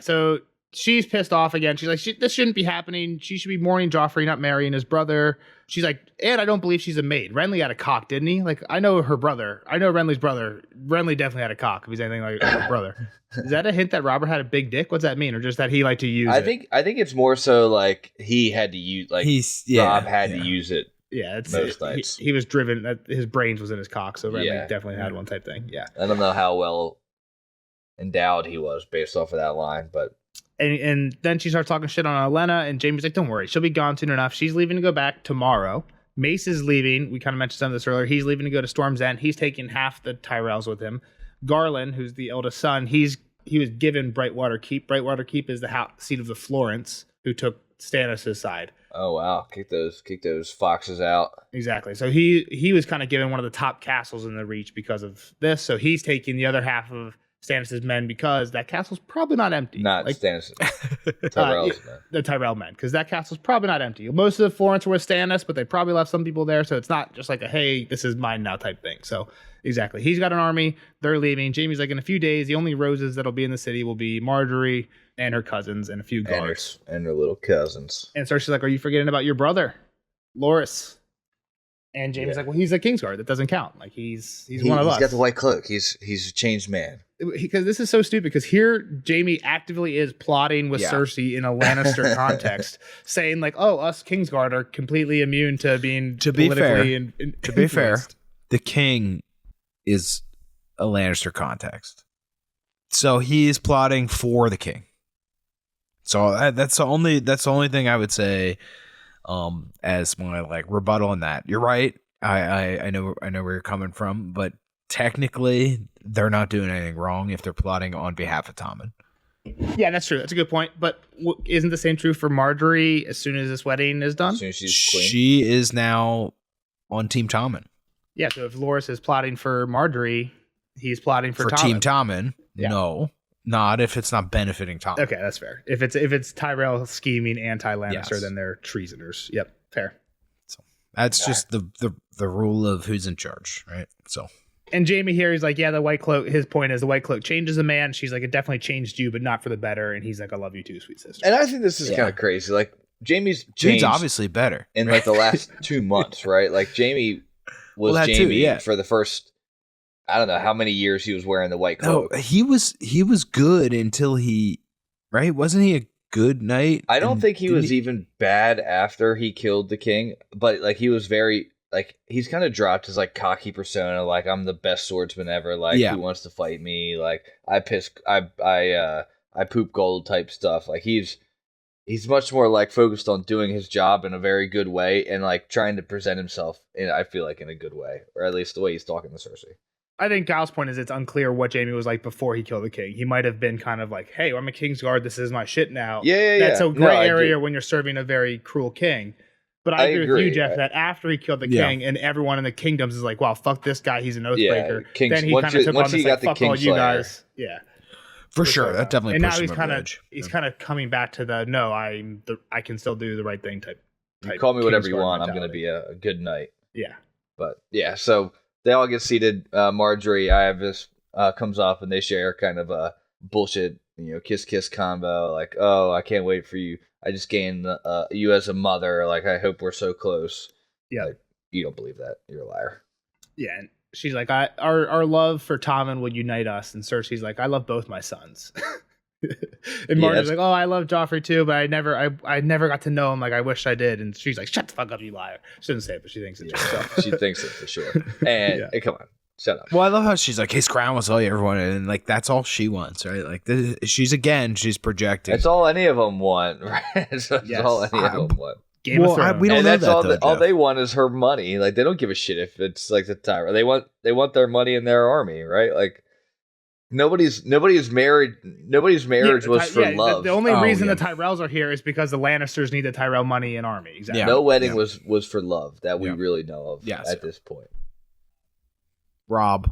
So she's pissed off again. She's like, this shouldn't be happening. She should be mourning Joffrey, not marrying his brother. She's like, and I don't believe she's a maid. Renly had a cock, didn't he? Like, I know her brother. I know Renly's brother. Renly definitely had a cock if he's anything like her brother. Is that a hint that Robert had a big dick? What's that mean? Or just that he liked to use it? I think it's more so like he had to use Rob had to use it. Yeah, it's most nights. He was driven. His brains was in his cock, so Renly Yeah. definitely had one type thing. Yeah. I don't know how well endowed he was based off of that line, but And then she starts talking shit on Olenna, and Jamie's like, don't worry, she'll be gone soon enough. She's leaving to go back tomorrow. Mace is leaving. We kind of mentioned some of this earlier. He's leaving to go to Storm's End. He's taking half the Tyrells with him. Garland, who's the eldest son, he was given Brightwater Keep. Brightwater Keep is the seat of the Florents, who took Stannis' side. oh wow, kick those foxes out. Exactly. So he was kind of given one of the top castles in the Reach because of this. So he's taking the other half of Stannis' men because that castle's probably not empty. Not Like, Stannis. Tyrells, man. the Tyrell men, because that castle's probably not empty. Most of the Florents were with Stannis, but they probably left some people there, so it's not just like a hey, this is mine now type thing. So exactly, he's got an army. They're leaving. Jamie's like, in a few days, the only roses that'll be in the city will be Marjorie and her cousins and a few guards. And their little cousins. And Cersei's like, are you forgetting about your brother, Loras? And Jamie's like, well, he's a Kingsguard. That doesn't count. Like he's one of us. He's got the white cloak. He's a changed man. Because this is so stupid, because here Jamie actively is plotting with Cersei in a Lannister context, saying like, oh, us Kingsguard are completely immune to being politically To be fair, the king is a Lannister context. So he is plotting for the king. So that's the only thing I would say as my like rebuttal on that. You're right. I know where you're coming from, but technically they're not doing anything wrong if they're plotting on behalf of Tommen. Yeah, that's true. That's a good point. But isn't the same true for Marjorie as soon as this wedding is done? As soon as she's queen. She is now on Team Tommen. Yeah, so if Loras is plotting for Marjorie, he's plotting for Tommen. Team Tommen. Yeah. No, not if it's not benefiting Tommen. Okay, that's fair. If it's Tyrell scheming anti-Lannister, Yes. then they're treasoners. Yep, fair. So that's just the rule of who's in charge, right? So. And Jaime here, he's like, yeah, the White Cloak, his point is the White Cloak changes a man. She's like, it definitely changed you, but not for the better. And he's like, I love you too, sweet sister. And I think this is kind of crazy. Like, Jaime's Dude's changed obviously better in like the last 2 months, right? Like, Jaime was Well, that Jaime too, yeah. for the first, I don't know how many years he was wearing the White Cloak. No, he was good until he, right? Wasn't he a good knight? I don't And think he didn't was even bad after he killed the king, but like he was very like he's kind of dropped his like cocky persona, like I'm the best swordsman ever, like Yeah. who wants to fight me, like I poop gold type stuff. Like he's much more like focused on doing his job in a very good way and like trying to present himself in I feel like in a good way, or at least the way he's talking to Cersei. I think Kyle's point is it's unclear what Jaime was like before he killed the king. He might have been kind of like, hey, I'm a Kingsguard. This is my shit now. Yeah. That's a No, gray I area do. when you're serving a very cruel king. But I agree with you, Jeff, that after he killed the Yeah. king and everyone in the kingdoms is like, wow, fuck this guy. He's an oathbreaker. Yeah, then he once kind of you- took once on he this got like, the fuck all you Kingslayer. guys. Yeah. for sure. That definitely And now pushed he's him kind over of the edge. he's kind of coming back to the no, I can still do the right thing type. You call me whatever you Kingsguard want. I'm going to mentality. be a good knight. Yeah. But yeah, so they all get seated. Marjorie, Ivis comes up and they share kind of a bullshit, kiss combo. Like, oh, I can't wait for you. I just gained you as a mother. Like, I hope we're so close. Yeah. Like, you don't believe that. You're a liar. Yeah. And she's like, our love for Tommen would unite us. And Cersei's like, I love both my sons. And Marjorie's like, oh, I love Joffrey too, but I never got to know him like I wish I did. And she's like, shut the fuck up, you liar. She doesn't say it, but she thinks it to herself. She thinks it for sure. And Yeah. hey, come on, shut up. Well, I love how she's like, his crown was all you ever wanted, and like that's all she wants, right? Like she's projecting. That's all any of them want, right? That's Yes. all any of them want. Game of Thrones. we don't And know that's that all. though, All Jeff. they want is her money. Like they don't give a shit if it's like the Tyra. They want their money in their army, right? Like nobody's married. Nobody's marriage was for love. The only Oh, reason yeah. the Tyrells are here is because the Lannisters need the Tyrell money and army. Exactly. Yeah. No wedding was for love that we Yeah. really know of Yes. at this point. Rob.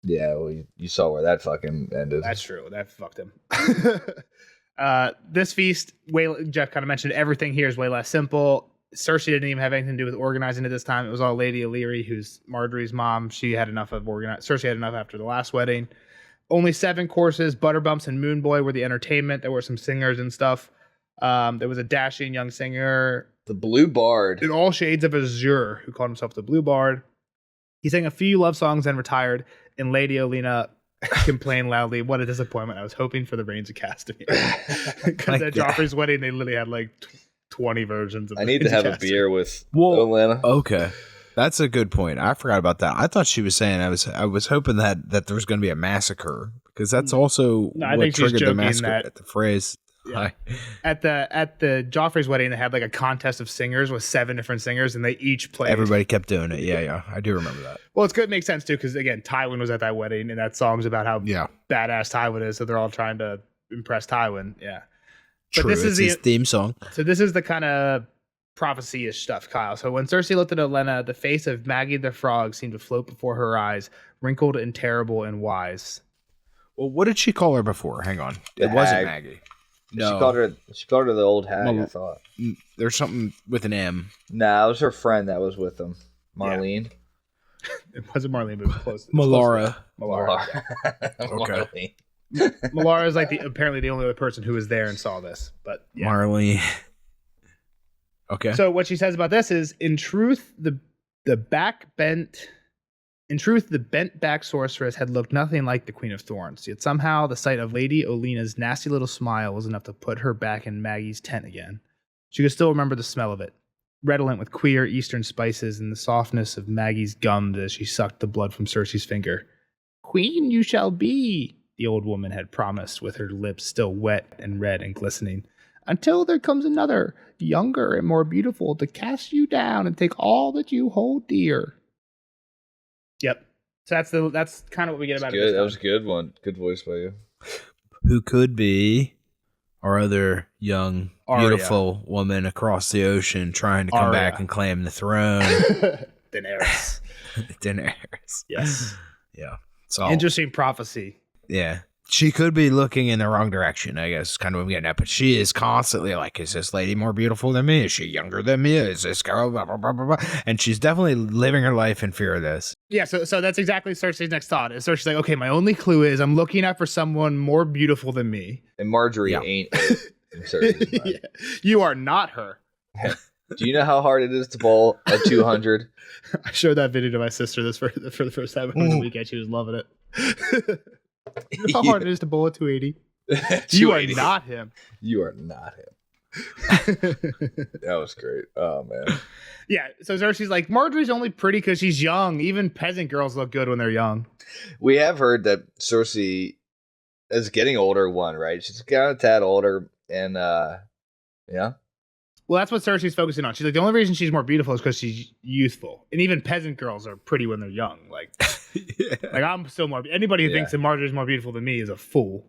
Yeah, well, you saw where that fucking ended. That's true. That fucked him. This feast, Jeff kind of mentioned everything here is way less simple. Cersei didn't even have anything to do with organizing it this time. It was all Lady Illyri, who's Marjorie's mom. She had enough of Cersei had enough after the last wedding. Only 7 courses. Butterbumps and Moonboy were the entertainment. There were some singers and stuff. There was a dashing young singer The Blue Bard. in all shades of azure who called himself the Blue Bard. He sang a few love songs and retired. And Lady Olenna complained loudly, "What a disappointment! I was hoping for the Reigns of Castamere." Because at Joffrey's wedding, they literally had like 20 versions of. I need to have a beer with Olenna. Okay, that's a good point. I forgot about that. I thought she was saying I was hoping that there was going to be a massacre because that's also No, I what think she's triggered the joking massacre. that- The phrase. Yeah. At the Joffrey's wedding, they had like a contest of singers with 7 different singers, and they each played. Everybody kept doing it. Yeah, I do remember that. Well, it's good. It makes sense too, because again, Tywin was at that wedding, and that song's about how Yeah, badass Tywin is. So they're all trying to impress Tywin. Yeah. But true. this is it's his theme song. So this is the kind of prophecy-ish stuff, Kyle. So when Cersei looked at Olenna, the face of Maggie the Frog seemed to float before her eyes, wrinkled and terrible and wise. Well, what did she call her before? Hang on, The it wasn't hag. Maggie. She called her the old hag. Well, I thought. There's something with an M. Nah, it was her friend that was with them, Marlene. It wasn't Marlene, but it was close. Malara. Malara. Okay. Marlene. Malara is like apparently the only other person who was there and saw this. But yeah. Marley. Okay. So what she says about this is, in truth, the bent back sorceress had looked nothing like the Queen of Thorns. Yet somehow the sight of Lady Olena's nasty little smile was enough to put her back in Maggie's tent again. She could still remember the smell of it, redolent with queer Eastern spices and the softness of Maggie's gums as she sucked the blood from Cersei's finger. "Queen you shall be," the old woman had promised, with her lips still wet and red and glistening. Until there comes another, younger and more beautiful, to cast you down and take all that you hold dear. Yep. So that's kind of what we get about it. That was a good one. Good voice by you. Who could be our other young, Arya. beautiful woman across the ocean trying to come Arya. back and claim the throne? Daenerys. Daenerys. Yes. Yeah. So Interesting prophecy. yeah. She could be looking in the wrong direction, I guess, kind of what I'm getting at. But she is constantly like, is this lady more beautiful than me? Is she younger than me? Is this girl? Blah, blah, blah, blah, blah. And she's definitely living her life in fear of this. Yeah, so that's exactly Cersei's next thought. Is Cersei's like, okay, my only clue is I'm looking out for someone more beautiful than me. And Marjorie ain't it in Cersei's mind. Yeah. You are not her. Do you know how hard it is to bowl a 200? I showed that video to my sister for the first time over the weekend. She was loving it. You know how hard it is to bowl a 280? You are 280. not him. You are not him. That was great. Oh, man. Yeah, so Cersei's like, Marjorie's only pretty because she's young. Even peasant girls look good when they're young. We have heard that Cersei is getting older, right? She's got a tad older, and yeah. Well, that's what Cersei's focusing on. She's like, the only reason she's more beautiful is because she's youthful. And even peasant girls are pretty when they're young. Like, like I'm still more... Anybody who thinks that Marjorie's more beautiful than me is a fool.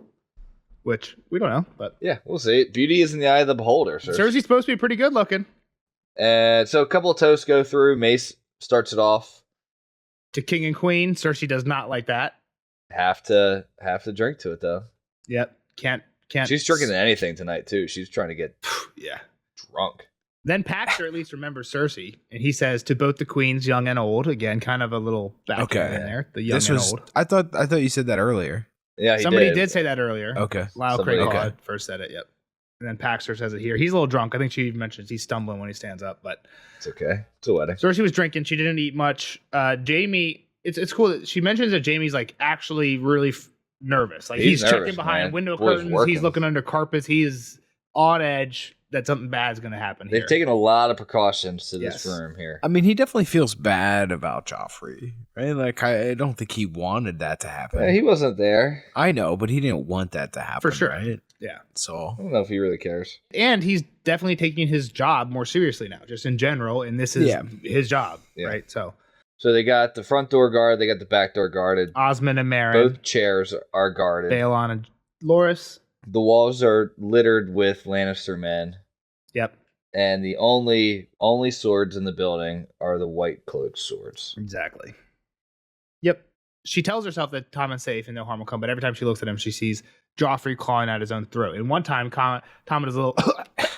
Which, we don't know, but... Yeah, we'll see. Beauty is in the eye of the beholder. Cersei's supposed to be pretty good looking. And so a couple of toasts go through. Mace starts it off. To king and queen. Cersei does not like that. Have to drink to it, though. Yep. Can't... She's drinking anything tonight, too. She's trying to get... Yeah. drunk. Then Paxter at least remembers Cersei, and he says to both the queens, young and old. Again, kind of a little back in there. The young and old. I thought you said that earlier. Yeah, somebody did say that earlier. Okay. Lyle Craig first said it. Yep. And then Paxter says it here. He's a little drunk. I think she even mentions he's stumbling when he stands up, but it's okay. It's a wedding. Cersei was drinking. She didn't eat much. Jaime, it's cool that she mentions that Jaime's like actually really nervous. Like he's nervous, checking behind man. window Boy's curtains. working. He's looking under carpets. He is on edge that something bad's going to happen. They've taken a lot of precautions to this Yes. room here. I mean, he definitely feels bad about Joffrey, right? Like, I don't think he wanted that to happen. Yeah, he wasn't there. I know, but he didn't want that to happen, For sure. right? Yeah. So, I don't know if he really cares. And he's definitely taking his job more seriously now, just in general. And this is his job, right? So they got the front door guard. They got the back door guarded. Osmond and Meryn. Both chairs are guarded. Balon and Loras. The walls are littered with Lannister men. Yep. And the only swords in the building are the white cloaked swords. Exactly. Yep. She tells herself that Tom is safe and no harm will come, but every time she looks at him, she sees Joffrey clawing at his own throat. And one time, Tom is a little...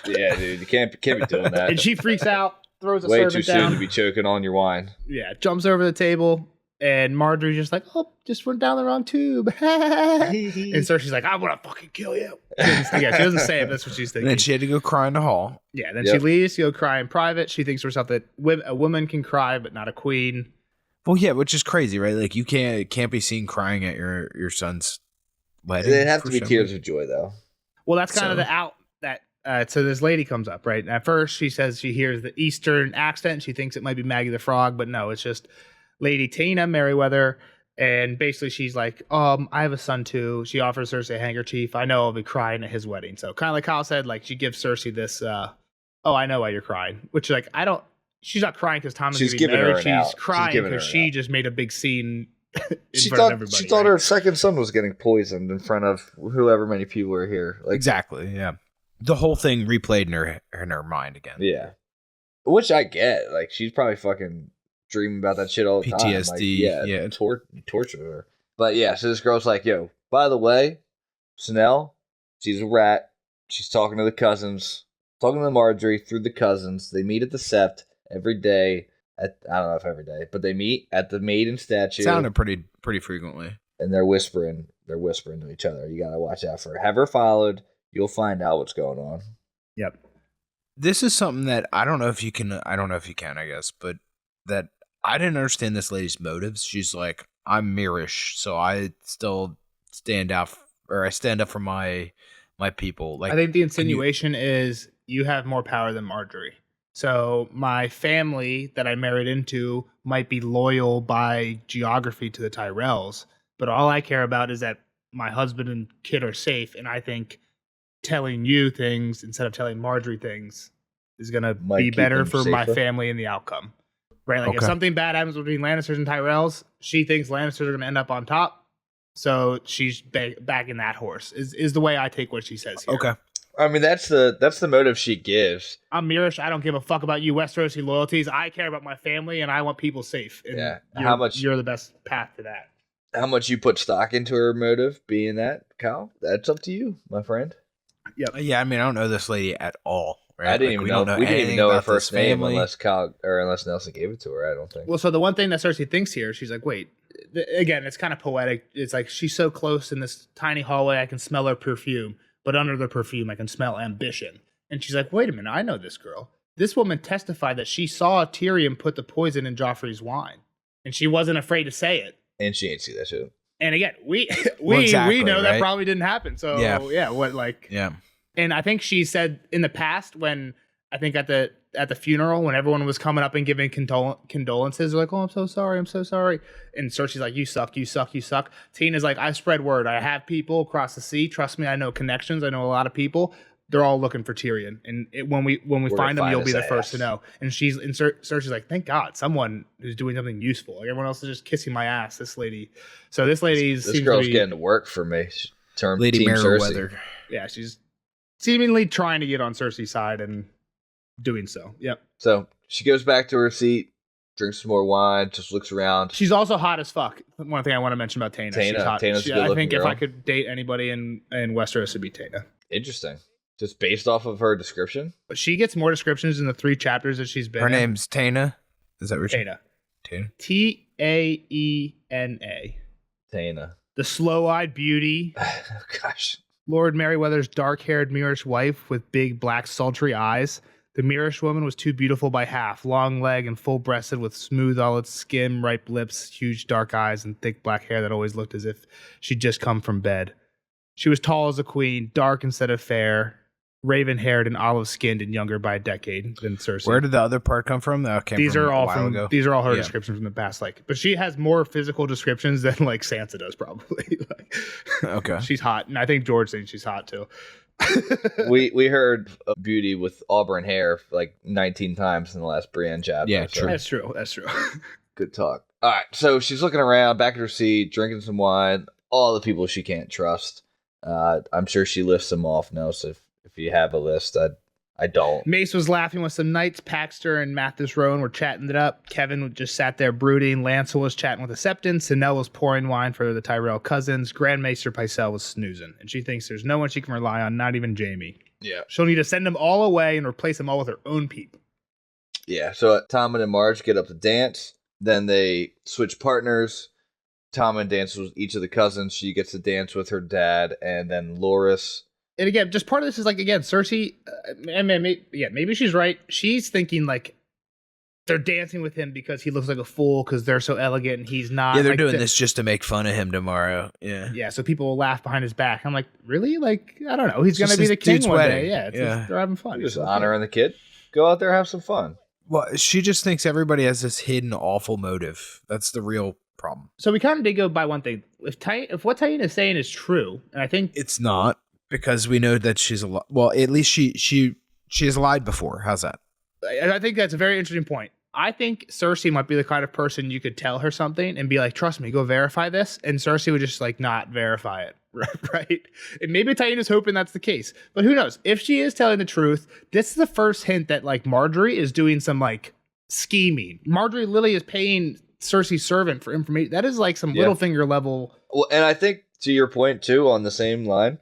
Yeah, dude, you can't be doing that. And she freaks out, throws a Way servant too down. soon to be choking on your wine. Yeah, jumps over the table, and Marjorie's just like, oh, just went down the wrong tube. And Cersei's like, I'm gonna fucking kill you. She doesn't say it, but that's what she's thinking. and then she had to go cry in the hall. Yeah, then she leaves to go cry in private. She thinks to herself that a woman can cry, but not a queen. Well, yeah, which is crazy, right? Like, you can't be seen crying at your son's wedding. They have to for be some tears reason. of joy, though. Well, that's kind of the out that. So this lady comes up, right? And at first, she says she hears the Eastern accent. She thinks it might be Maggie the Frog, but no, it's just Lady Tina Merriweather. And basically, she's like, I have a son too. She offers Cersei a handkerchief. I know I'll be crying at his wedding. So kind of like Kyle said, like she gives Cersei this, I know why you're crying. Which like, she's not crying because Tom is She's getting giving her married. an She's out. crying She's giving because her she an just made a big scene in She front of thought everybody. she thought right? her second son was getting poisoned in front of whoever many people were here. Like, Exactly, yeah. The whole thing replayed in her mind again. yeah, which I get. Like, she's probably fucking dreaming about that shit all the time. PTSD, Like, yeah. Torture her. But yeah, so this girl's like, yo, by the way, Snell, she's a rat. She's talking to the cousins, talking to Marjorie through the cousins. They meet at the Sept every day. I don't know if every day, but they meet at the Maiden statue. Sounded pretty frequently. And they're whispering to each other. You gotta watch out for her. Have her followed. You'll find out what's going on. Yep. This is something that I don't know if you can, I guess, but that I didn't understand this lady's motives. She's like, I'm Mirish, so I still stand up for my people. Like, I think the insinuation is you have more power than Marjorie. So my family that I married into might be loyal by geography to the Tyrells, but all I care about is that my husband and kid are safe, and I think telling you things instead of telling Marjorie things is gonna be keep better them for my safer. family and the outcome. Right? Like if Okay. something bad happens between Lannisters and Tyrells, she thinks Lannisters are gonna end up on top. So she's backing that horse. Is the way I take what she says here. Okay. I mean, that's the motive she gives. I'm Mirish. I don't give a fuck about you Westerosi loyalties. I care about my family and I want people safe. And Yeah. you're the best path to that. How much you put stock into her motive being that, Kyle? That's up to you, my friend. Yeah, I mean, I don't know this lady at all. Right? I didn't even know. We didn't even know her first name unless Nelson gave it to her. I don't think. Well, so the one thing that Cersei thinks here, she's like, wait, again, it's kind of poetic. It's like she's so close in this tiny hallway, I can smell her perfume, but under the perfume, I can smell ambition. And she's like, wait a minute, I know this girl. This woman testified that she saw Tyrion put the poison in Joffrey's wine, and she wasn't afraid to say it. And she ain't see that shit. And again, we exactly, know that right? probably didn't happen. So Yeah. And I think she said in the past when I think at the funeral when everyone was coming up and giving condolences, they're like, "Oh, I'm so sorry, I'm so sorry." And Cersei's like, "You suck, you suck, you suck." Tina's like, "I spread word. I have people across the sea. Trust me, I know connections. I know a lot of people. They're all looking for Tyrion, and when we find him, you'll be the first to know." And Cersei's like, "Thank God, someone who's doing something useful. Like everyone else is just kissing my ass." This girl's getting to work for me. Lady Team Merriweather. Cersei. Yeah, she's seemingly trying to get on Cersei's side and doing so. Yep. So she goes back to her seat, drinks some more wine, just looks around. She's also hot as fuck. One thing I want to mention about Taena. She's hot. Taena's a I good-looking think if girl. I could date anybody in Westeros, it'd be Taena. Interesting. Just based off of her description? But she gets more descriptions in the 3 chapters that she's been Her in. name's Taena. Is that what Taena. Taena? Taena. Taena. The slow-eyed beauty. Oh, gosh. Lord Merryweather's dark-haired Mirish wife with big black sultry eyes. The Mirish woman was too beautiful by half, long leg and full-breasted with smooth olive skin, ripe lips, huge dark eyes, and thick black hair that always looked as if she'd just come from bed. She was tall as a queen, dark instead of fair, raven-haired and olive-skinned and younger by a decade than Cersei. Where did the other part come from? That came These from are all a while ago. These are all her Yeah. descriptions from the past. But she has more physical descriptions than like Sansa does probably. Okay. She's hot, and I think George thinks she's hot too. we heard a beauty with auburn hair like 19 times in the last Brienne chapter. Yeah, so true. That's true. That's true. Good talk. All right, so she's looking around, back at her seat, drinking some wine. All the people she can't trust. I'm sure she lists them off now. So if you have a list, I don't. Mace was laughing with some knights. Paxter and Mathis Rowan were chatting it up. Kevin just sat there brooding. Lancel was chatting with the Septons. Sinel was pouring wine for the Tyrell cousins. Grand Maester Pycelle was snoozing. And she thinks there's no one she can rely on, not even Jaime. Yeah. She'll need to send them all away and replace them all with her own people. Yeah. So Tommen and Marge get up to dance. Then they switch partners. Tommen dances with each of the cousins. She gets to dance with her dad, and then Loras. And again, just part of this is like, again, Cersei, maybe she's right. She's thinking like they're dancing with him because he looks like a fool because they're so elegant and he's not. Yeah, they're like, doing this just to make fun of him tomorrow. Yeah. Yeah, so people will laugh behind his back. I'm like, really? Like, I don't know. He's It's going to just be the this king dude's one wedding. day. Yeah, Yeah. they're having fun. Just It's okay. honoring the kid. Go out there, have some fun. Well, she just thinks everybody has this hidden awful motive. That's the real problem. So we kind of did go by one thing. If what Tyene is saying is true, and I think It's not because we know that she's a well, at least she has lied before. How's that? I think that's a very interesting point. I think Cersei might be the kind of person you could tell her something and be like, trust me, go verify this. And Cersei would just like not verify it. Right? And maybe Tyene is hoping that's the case. But who knows? If she is telling the truth, this is the first hint that like Marjorie is doing some like scheming. Marjorie Lily is paying Cersei's servant for information. That is like some Littlefinger level. Well, and I think to your point too, on the same line,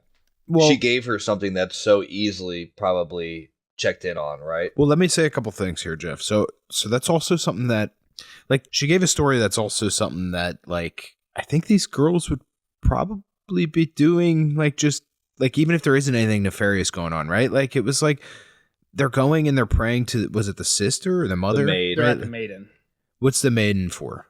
she gave her something that's so easily probably checked in on, right? Well, let me say a couple things here, Jeff. So that's also something that, like, she gave a story that's also something that, like, I think these girls would probably be doing, like, just, like, even if there isn't anything nefarious going on, right? Like, it was like they're going and they're praying to, was it the sister or the mother? The maid. They're Right? at the maiden. What's the maiden for?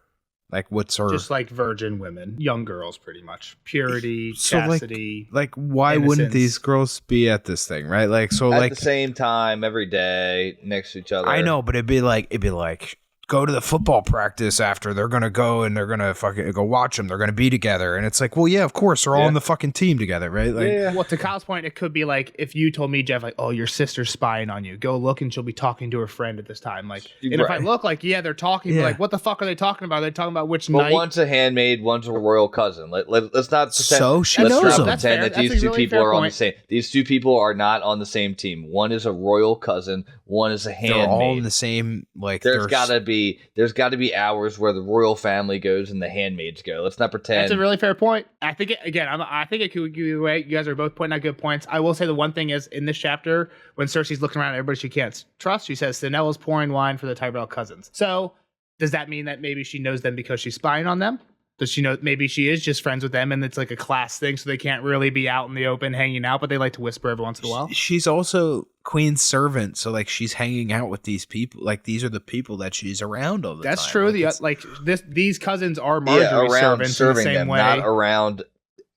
Like, what's her... Just like virgin women, young girls, pretty much. Purity, So, like- chastity. Like, why wouldn't Innocence. these girls be at this thing, right? Like, so, At like... the same time, every day, next to each other. I know, but it'd be like go to the football practice after. They're going to go and they're going to fucking go watch them. They're going to be together. And it's like, well, yeah, of course. They're all on the fucking team together, right? Like, Well, to Kyle's point, it could be like if you told me, Jeff, like, oh, your sister's spying on you. Go look and she'll be talking to her friend at this time. Like, and if I look like, yeah, they're talking, but like, what the fuck are they talking about? They're talking about which night. One's a handmaid, one's a royal cousin. Let's not pretend. So she let's knows not them. pretend that these two people are on the same. These two people are not on the same team. One is a royal cousin. One is a handmaid. They're all in the same. Like, there's gotta be hours where the royal family goes and the handmaids go. Let's not pretend. That's a really fair point. I think I think it could go either way. You guys are both pointing out good points. I will say the one thing is in this chapter when Cersei's looking around at everybody she can't trust, she says Daenerys pouring wine for the Tyrell cousins. So does that mean that maybe she knows them because she's spying on them? Does she know maybe she is just friends with them and it's like a class thing, so they can't really be out in the open hanging out, but they like to whisper every once in a while? She's also Queen's servant, so like she's hanging out with these people. Like these are the people that she's around all the time. That's true. These cousins are Marjorie's servants serving in the same them, way. not around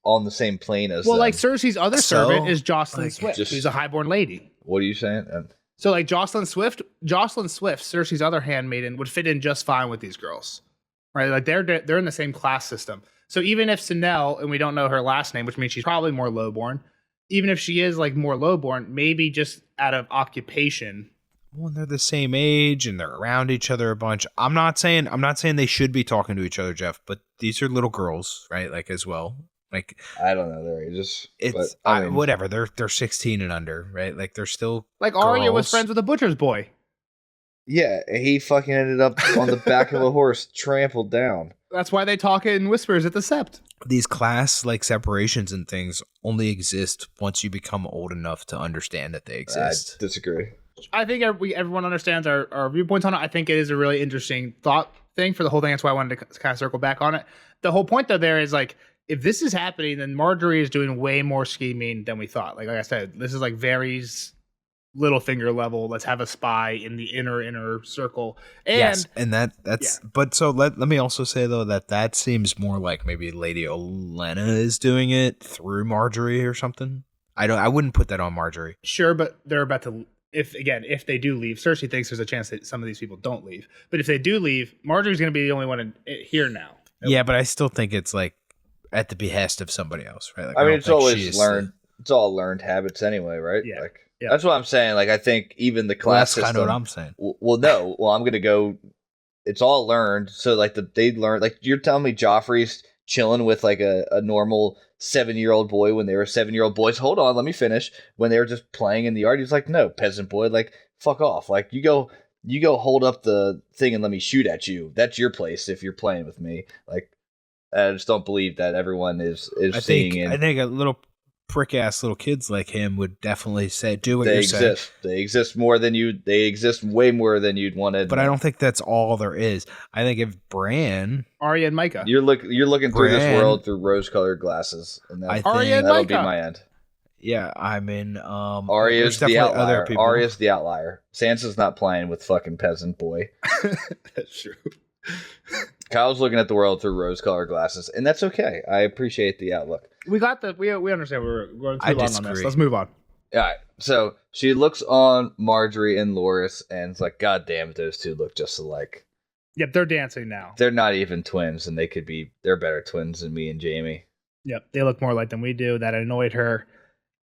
on the same plane as them. Like Cersei's other servant is Jocelyn Swift, who's a highborn lady. What are you saying? So like Jocelyn Swift, Cersei's other handmaiden, would fit in just fine with these girls. Right, like they're in the same class system. So even if Sinel, and we don't know her last name, which means she's probably more lowborn, even if she is like more lowborn, maybe just out of occupation. Well, they're the same age and they're around each other a bunch. I'm not saying they should be talking to each other, Jeff, but these are little girls, right? Like as well. Like I don't know their ages. It's whatever. They're 16 and under, right? Like they're still like Arya was friends with a butcher's boy. Yeah, he fucking ended up on the back of a horse, trampled down. That's why they talk in whispers at the Sept. These class like separations and things only exist once you become old enough to understand that they exist. I disagree. I think everyone understands our viewpoints on it. I think it is a really interesting thought thing for the whole thing. That's why I wanted to kind of circle back on it. The whole point though there is like, if this is happening, then Marjorie is doing way more scheming than we thought. Like I said, this is like Varys Littlefinger level. Let's have a spy in the inner circle. And yes, and that's but so let me also say though that seems more like maybe Lady Olenna is doing it through Marjorie or something. I wouldn't put that on Marjorie. Sure, but they're about to if they do leave, Cersei thinks there's a chance that some of these people don't leave. But if they do leave, Marjorie's going to be the only one here now. Yeah, but I still think it's like at the behest of somebody else, right? Like, I mean, it's always learned. It's all learned habits anyway, right? Yeah. Like, yeah. That's what I'm saying. Like, I think even the class system. That's kind of what I'm saying. Well, no. Well, I'm going to go. It's all learned. So, like, they learned. Like, you're telling me Joffrey's chilling with, like, a normal 7-year-old boy when they were 7-year-old boys. Hold on. Let me finish. When they were just playing in the yard, he's like, no, peasant boy. Like, fuck off. Like, you go hold up the thing and let me shoot at you. That's your place if you're playing with me. Like, I just don't believe that everyone is seeing it. I think a little prick-ass little kids like him would definitely do what you're saying. They exist more than you. They exist way more than you'd wanted. But I don't think that's all there is. I think if Bran, Arya and Micah, you're looking through this world through rose-colored glasses, and that'll be my end. Yeah, I mean, Arya's the outlier. Arya's the outlier. Sansa's not playing with fucking peasant boy. That's true. Kyle's looking at the world through rose-colored glasses, and that's okay. I appreciate the outlook. We understand we're going too long on this. Let's move on. All right. So she looks on Marjorie and Loras, and it's like, God damn it, those two look just alike. Yep, they're dancing now. They're not even twins, and they're better twins than me and Jamie. Yep, they look more alike than we do. That annoyed her.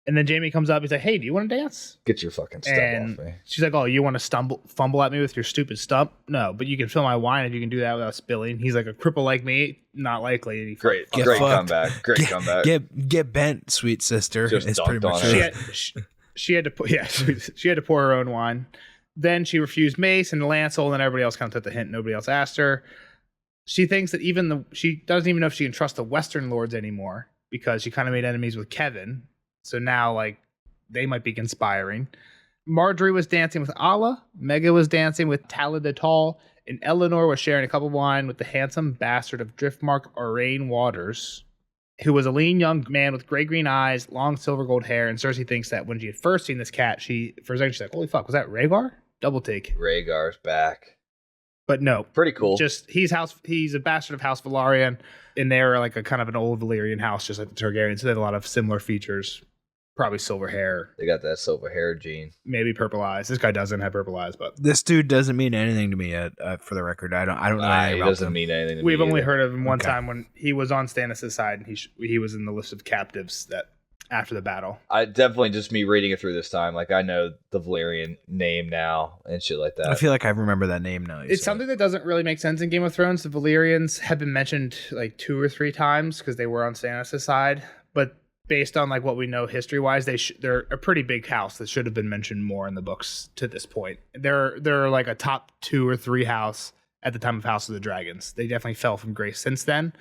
And then Jamie comes up. He's like, "Hey, do you want to dance?" Get your fucking stuff off me. She's like, "Oh, you want to fumble at me with your stupid stump? No, but you can fill my wine if you can do that without spilling." He's like, "A cripple like me, not likely." Great comeback. Great comeback. Get bent, sweet sister. Just pretty much she had to she had to pour her own wine. Then she refused Mace and Lancel, and then everybody else kind of took the hint. Nobody else asked her. She thinks that she doesn't even know if she can trust the Western lords anymore because she kind of made enemies with Kevin. So now, like, they might be conspiring. Marjorie was dancing with Alla. Mega was dancing with Talad the Tall. And Eleanor was sharing a cup of wine with the handsome bastard of Driftmark, Orain Waters, who was a lean young man with gray-green eyes, long silver gold hair. And Cersei thinks that when she had first seen this cat, for a second, she's like, holy fuck, was that Rhaegar? Double take. Rhaegar's back. But no. Pretty cool. Just, he's a bastard of House Velaryon. And they're like a kind of an old Valyrian house, just like the Targaryens. So they have a lot of similar features. Probably silver hair, They got that silver hair gene. maybe purple eyes. This guy doesn't have purple eyes, but This dude doesn't mean anything to me yet. For the record, I don't know anything He about doesn't them. mean anything to we've me only either. heard of him one Okay. time when he was on Stannis' side, and he was in the list of captives that after the battle. I definitely just me reading it through this time. Like I know the Valyrian name now and shit like that. I feel like I remember that name now. It's something that doesn't really make sense in Game of Thrones. The Valyrians have been mentioned like 2 or 3 times because they were on Stannis' side, but based on like what we know history-wise, they're a pretty big house that should have been mentioned more in the books to this point. They're like a top 2 or 3 house at the time of House of the Dragons. They definitely fell from grace since then.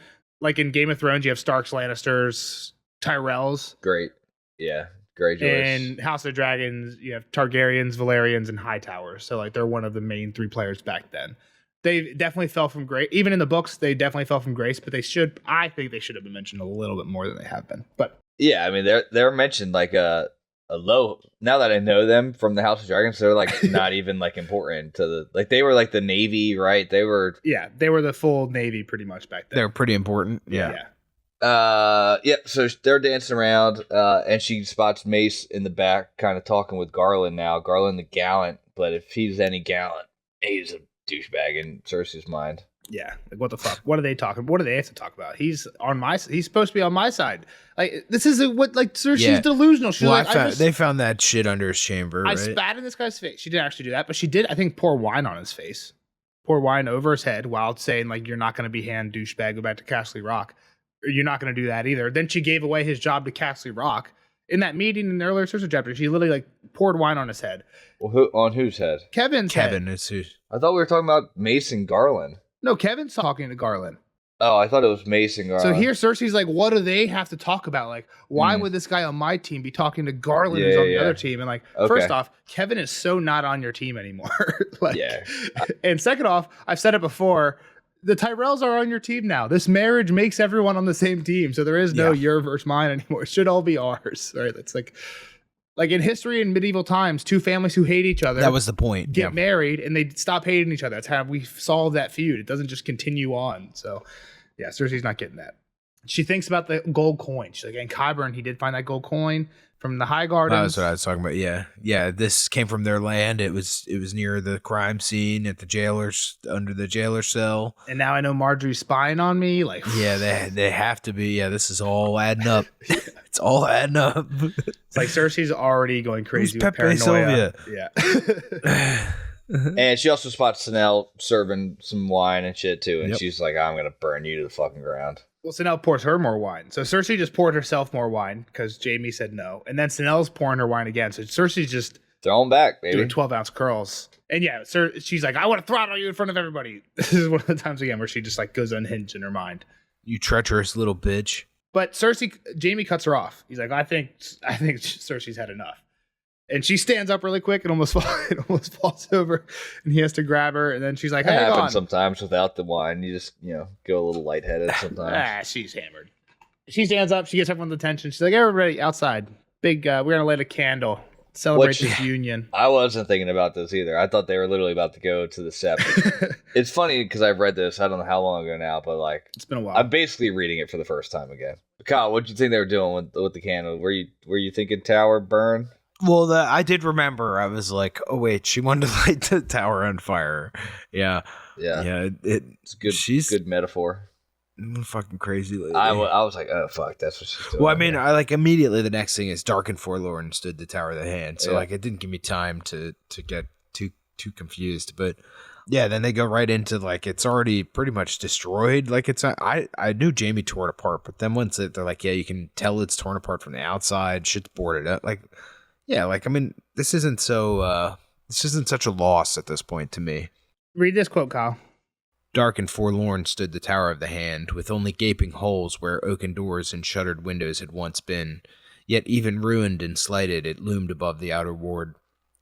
Like in Game of Thrones, you have Starks, Lannisters, Tyrells. Great. Yeah. Greyjoys. In House of Dragons, you have Targaryens, Valerians, and Hightowers. So like they're one of the main 3 players back then. They definitely fell from grace. Even in the books, they definitely fell from grace, but I think they should have been mentioned a little bit more than they have been. But Yeah, I mean they're mentioned like a low. Now that I know them from the House of Dragons, they're like not even like important to the like they were like the Navy, right? They were yeah, they were the full Navy pretty much back then. They're pretty important. Yeah. so they're dancing around, and she spots Mace in the back, kind of talking with Garland now. Garland the gallant, but if he's any gallant, he's a douchebag in Cersei's mind. Yeah, like what the fuck? What are they talking? What do they have to talk about? He's on my. He's supposed to be on my side. Like this is what like Cersei's Yeah. delusional. She's Well, like, they found that shit under his chamber. I Right? spat in this guy's face. She didn't actually do that, but she did. I think pour wine on his face, pour wine over his head while saying like, "You're not going to be hand douchebag. Go back to Castle Rock. Or you're not going to do that either." Then she gave away his job to Castle Rock in that meeting in the earlier Cersei chapter. She literally like poured wine on his head. Well, on whose head? Kevin is who. I thought we were talking about Mace and Garland. No, Kevin's talking to Garland. Oh, I thought it was Mace and Garland. So here Cersei's like, what do they have to talk about? Like, why would this guy on my team be talking to Garland who's on the other team? And like, first off, Kevin is so not on your team anymore. Like, Yeah. And second off, I've said it before, the Tyrells are on your team now. This marriage makes everyone on the same team. So there is no your versus mine anymore. It should all be ours. Right? It's like in history in medieval times, 2 families who hate each other. That was the point. Get married and they stop hating each other. That's how we solve that feud. It doesn't just continue on. So, yeah, Cersei's not getting that. She thinks about the gold coin. She's like, in Qyburn, he did find that gold coin from the High Gardens. That's what I was talking about. Yeah. This came from their land. It was near the crime scene at the jailers under the jailer cell. And now I know Marjorie's spying on me. Like, yeah, they have to be. Yeah, this is all adding up. It's all adding up. It's like Cersei's already going crazy Who's with Pepe paranoia. Sylvia? Yeah. And she also spots Snell serving some wine and shit too, and Yep. she's like, "I'm gonna burn you to the fucking ground." Well, Snell pours her more wine. So Cersei just poured herself more wine because Jaime said no. And then Snell's pouring her wine again. So Cersei's just Throw him back, baby. doing 12-ounce curls. And yeah, she's like, I want to throttle you in front of everybody. This is one of the times again where she just like goes unhinged in her mind. You treacherous little bitch. But Jaime cuts her off. He's like, I think Cersei's had enough. And she stands up really quick and almost falls over. And he has to grab her. And then she's like, That hang happens on. sometimes without the wine. You just go a little lightheaded sometimes. She's hammered. She stands up. She gets everyone's attention. She's like, everybody outside. We're going to light a candle. Celebrate this union. I wasn't thinking about this either. I thought they were literally about to go to the sept. It's funny because I've read this. I don't know how long ago now, but like It's been a while. I'm basically reading it for the first time again. Kyle, what did you think they were doing with the candle? Were you thinking tower burn? Well, I did remember. I was like, oh wait, she wanted to light the tower on fire. Yeah. It's good. She's good metaphor. fucking crazy lady. I was like, oh fuck, that's what she's doing. Well, I mean, I like immediately the next thing is dark and forlorn stood the tower of the hand. So like it didn't give me time to get too confused. But yeah, then they go right into like it's already pretty much destroyed. Like it's I knew Jaime tore it apart, but then once they're like, yeah, you can tell it's torn apart from the outside. Shit's boarded up. Like yeah, like I mean, this isn't such a loss at this point to me. Read this quote, Kyle. Dark and forlorn stood the tower of the hand, with only gaping holes where oaken doors and shuttered windows had once been. Yet even ruined and slighted, it loomed above the outer ward.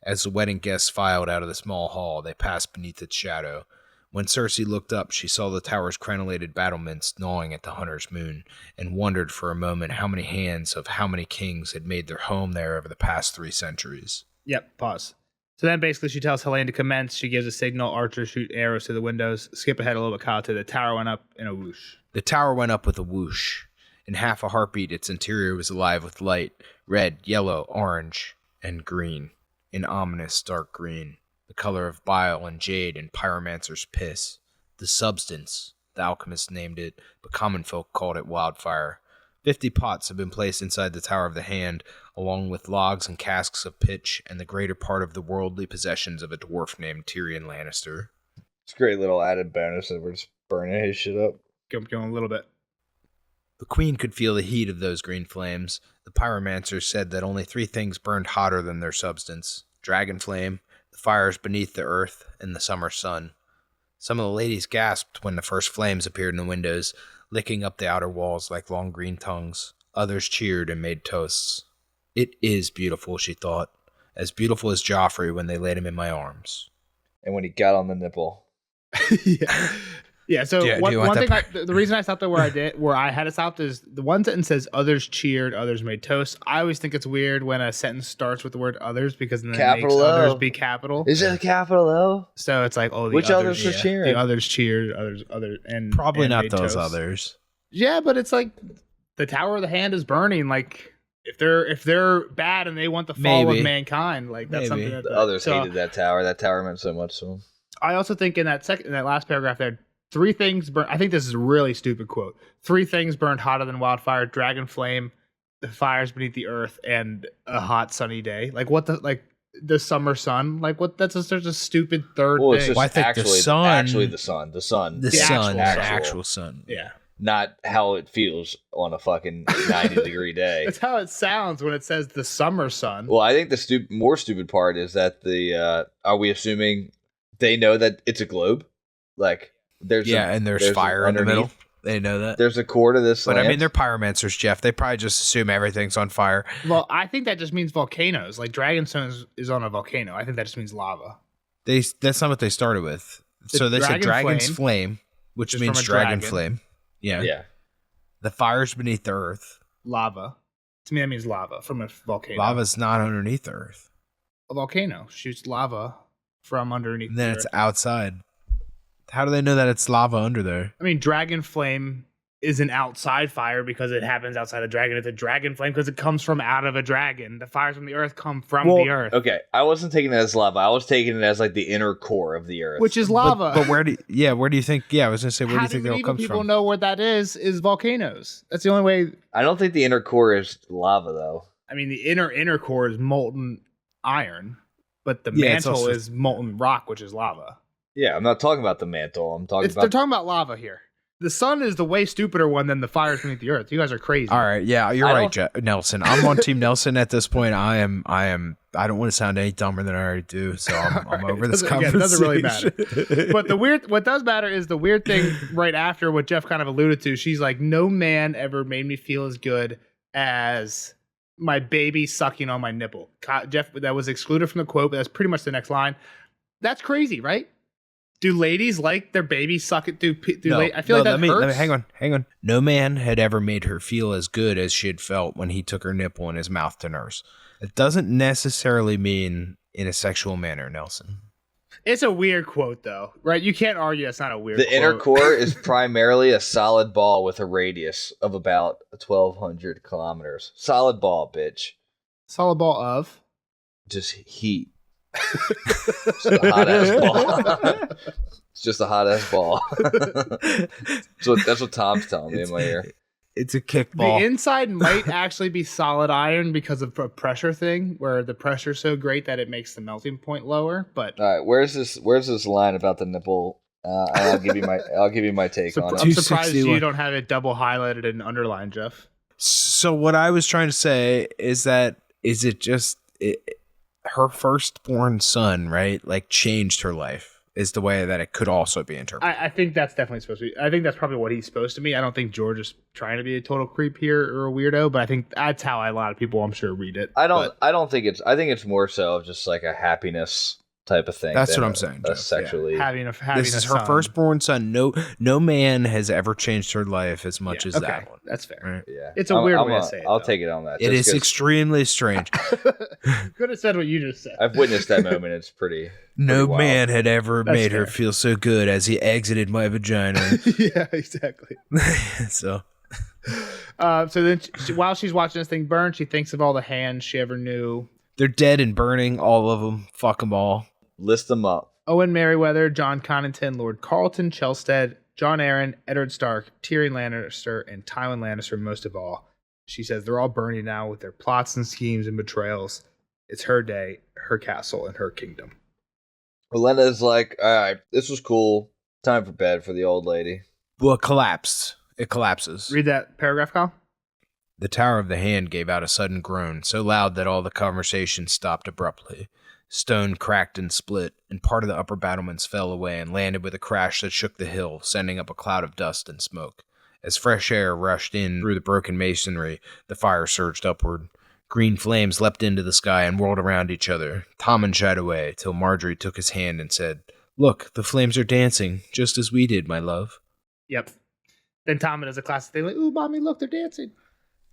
As the wedding guests filed out of the small hall, they passed beneath its shadow. When Cersei looked up, she saw the tower's crenellated battlements gnawing at the hunter's moon, and wondered for a moment how many hands of how many kings had made their home there over the past 3 centuries. Yep, pause. So then basically she tells Helene to commence. She gives a signal. Archers shoot arrows to the windows. Skip ahead a little bit, Kyle, to the tower went up in a whoosh. The tower went up with a whoosh. In half a heartbeat, its interior was alive with light, red, yellow, orange, and green. An ominous dark green, the color of bile and jade and pyromancer's piss. The substance, the alchemist named it, but common folk called it wildfire. 50 pots have been placed inside the Tower of the Hand, along with logs and casks of pitch, and the greater part of the worldly possessions of a dwarf named Tyrion Lannister. It's a great little added bonus that we're just burning his shit up. Going a little bit. The queen could feel the heat of those green flames. The pyromancers said that only 3 things burned hotter than their substance: dragon flame, the fires beneath the earth, and the summer sun. Some of the ladies gasped when the first flames appeared in the windows, licking up the outer walls like long green tongues. Others cheered and made toasts. It is beautiful, she thought. As beautiful as Joffrey when they laid him in my arms. And when he got on the nipple. Yeah. Yeah, so one thing, the reason I stopped there where I had it stopped is the one sentence says others cheered, others made toast. I always think it's weird when a sentence starts with the word others because then it makes others be capital. Is it a capital O? So it's like, oh, which others were cheering? The others cheered, and probably and not made those toast. others. Yeah, but it's like the Tower of the Hand is burning. Like if they're bad and they want the fall of mankind, like that's something that the others hated that tower. That tower meant so much to them. I also think in that last paragraph there. 3 things burn. I think this is a really stupid quote. 3 things burned hotter than wildfire: dragon flame, the fires beneath the earth, and a hot sunny day. Like what the summer sun? Like what? That's such a stupid third thing. It's just I think actually the sun. The actual sun. Yeah. Not how it feels on a fucking 90-degree day. That's how it sounds when it says the summer sun. Well, I think the more stupid part is that are we assuming they know that it's a globe? Like. There's fire in the middle. They know that. There's a core to this. But I mean, they're pyromancers, Jeff. They probably just assume everything's on fire. Well, I think that just means volcanoes. Like Dragonstone is on a volcano. I think that just means lava. That's not what they started with. So they said dragon's flame, which means dragon flame. Yeah. Yeah. The fires beneath the earth. Lava. To me, that means lava from a volcano. Lava's not underneath the earth. A volcano shoots lava from underneath. And then it's outside. How do they know that it's lava under there? I mean, dragon flame is an outside fire because it happens outside a dragon. It's a dragon flame because it comes from out of a dragon. The fires from the earth come from the earth. Okay, I wasn't taking it as lava. I was taking it as like the inner core of the earth, which is lava. But where do you think? Yeah, I was gonna say, where do you think that all comes from? People know where that is volcanoes. That's the only way. I don't think the inner core is lava, though. I mean, the inner core is molten iron, but the mantle is molten rock, which is lava. Yeah, I'm not talking about the mantle. They're talking about lava here. The sun is the way stupider one than the fires beneath the earth. You guys are crazy. All right, yeah, you're right, Nelson. I'm on Team Nelson at this point. I don't want to sound any dumber than I already do, so I'm over this conversation. It doesn't really matter. But what does matter is the weird thing right after what Jeff kind of alluded to. She's like, no man ever made me feel as good as my baby sucking on my nipple. Jeff, that was excluded from the quote, but that's pretty much the next line. That's crazy, right? Do ladies like their babies suck it? I feel like that hurts. Hang on. No man had ever made her feel as good as she had felt when he took her nipple in his mouth to nurse. It doesn't necessarily mean in a sexual manner, Nelson. It's a weird quote, though, right? You can't argue that's not a weird quote. The inner core is primarily a solid ball with a radius of about 1,200 kilometers. Solid ball, bitch. Solid ball of? Just heat. Just a hot ass ball. It's just a hot ass ball. So that's what Tom's telling me in my ear. It's a kickball. The inside might actually be solid iron because of a pressure thing, where the pressure's so great that it makes the melting point lower. But all right, where's this line about the nipple? I'll give you my take on it. I'm surprised you don't have it double highlighted and underlined, Jeff. So what I was trying to say is her firstborn son, right? Like changed her life is the way that it could also be interpreted. I think that's definitely supposed to be. I think that's probably what he's supposed to be. I don't think George is trying to be a total creep here or a weirdo, but I think that's how a lot of people, I'm sure, read it. I think it's more so of just like a happiness type of thing. That's what I'm saying. Sexually, having this is her firstborn son. No man has ever changed her life as much as that one. That's fair. Right? Yeah, it's a weird way to say it. I'll take it on that. It is extremely strange. Could have said what you just said. I've witnessed that moment. It's pretty. No man had ever made her feel so good as he exited my vagina. Yeah, exactly. So. So then, while she's watching this thing burn, she thinks of all the hands she ever knew. They're dead and burning, all of them. Fuck them all. List them up. Owen Merriweather, John Connington, Lord Carlton, Chelstead, Jon Arryn, Eddard Stark, Tyrion Lannister, and Tywin Lannister most of all. She says they're all burning now with their plots and schemes and betrayals. It's her day, her castle, and her kingdom. Olenna's like, all right, this was cool. Time for bed for the old lady. Well, it collapsed. It collapses. Read that paragraph, Kyle. The Tower of the Hand gave out a sudden groan, so loud that all the conversation stopped abruptly. Stone cracked and split, and part of the upper battlements fell away and landed with a crash that shook the hill, sending up a cloud of dust and smoke. As fresh air rushed in through the broken masonry, the fire surged upward. Green flames leapt into the sky and whirled around each other. Tommen shied away, till Marjorie took his hand and said, "Look, the flames are dancing, just as we did, my love." Yep. Then Tommen does a classic thing like, "Ooh, mommy, look, they're dancing."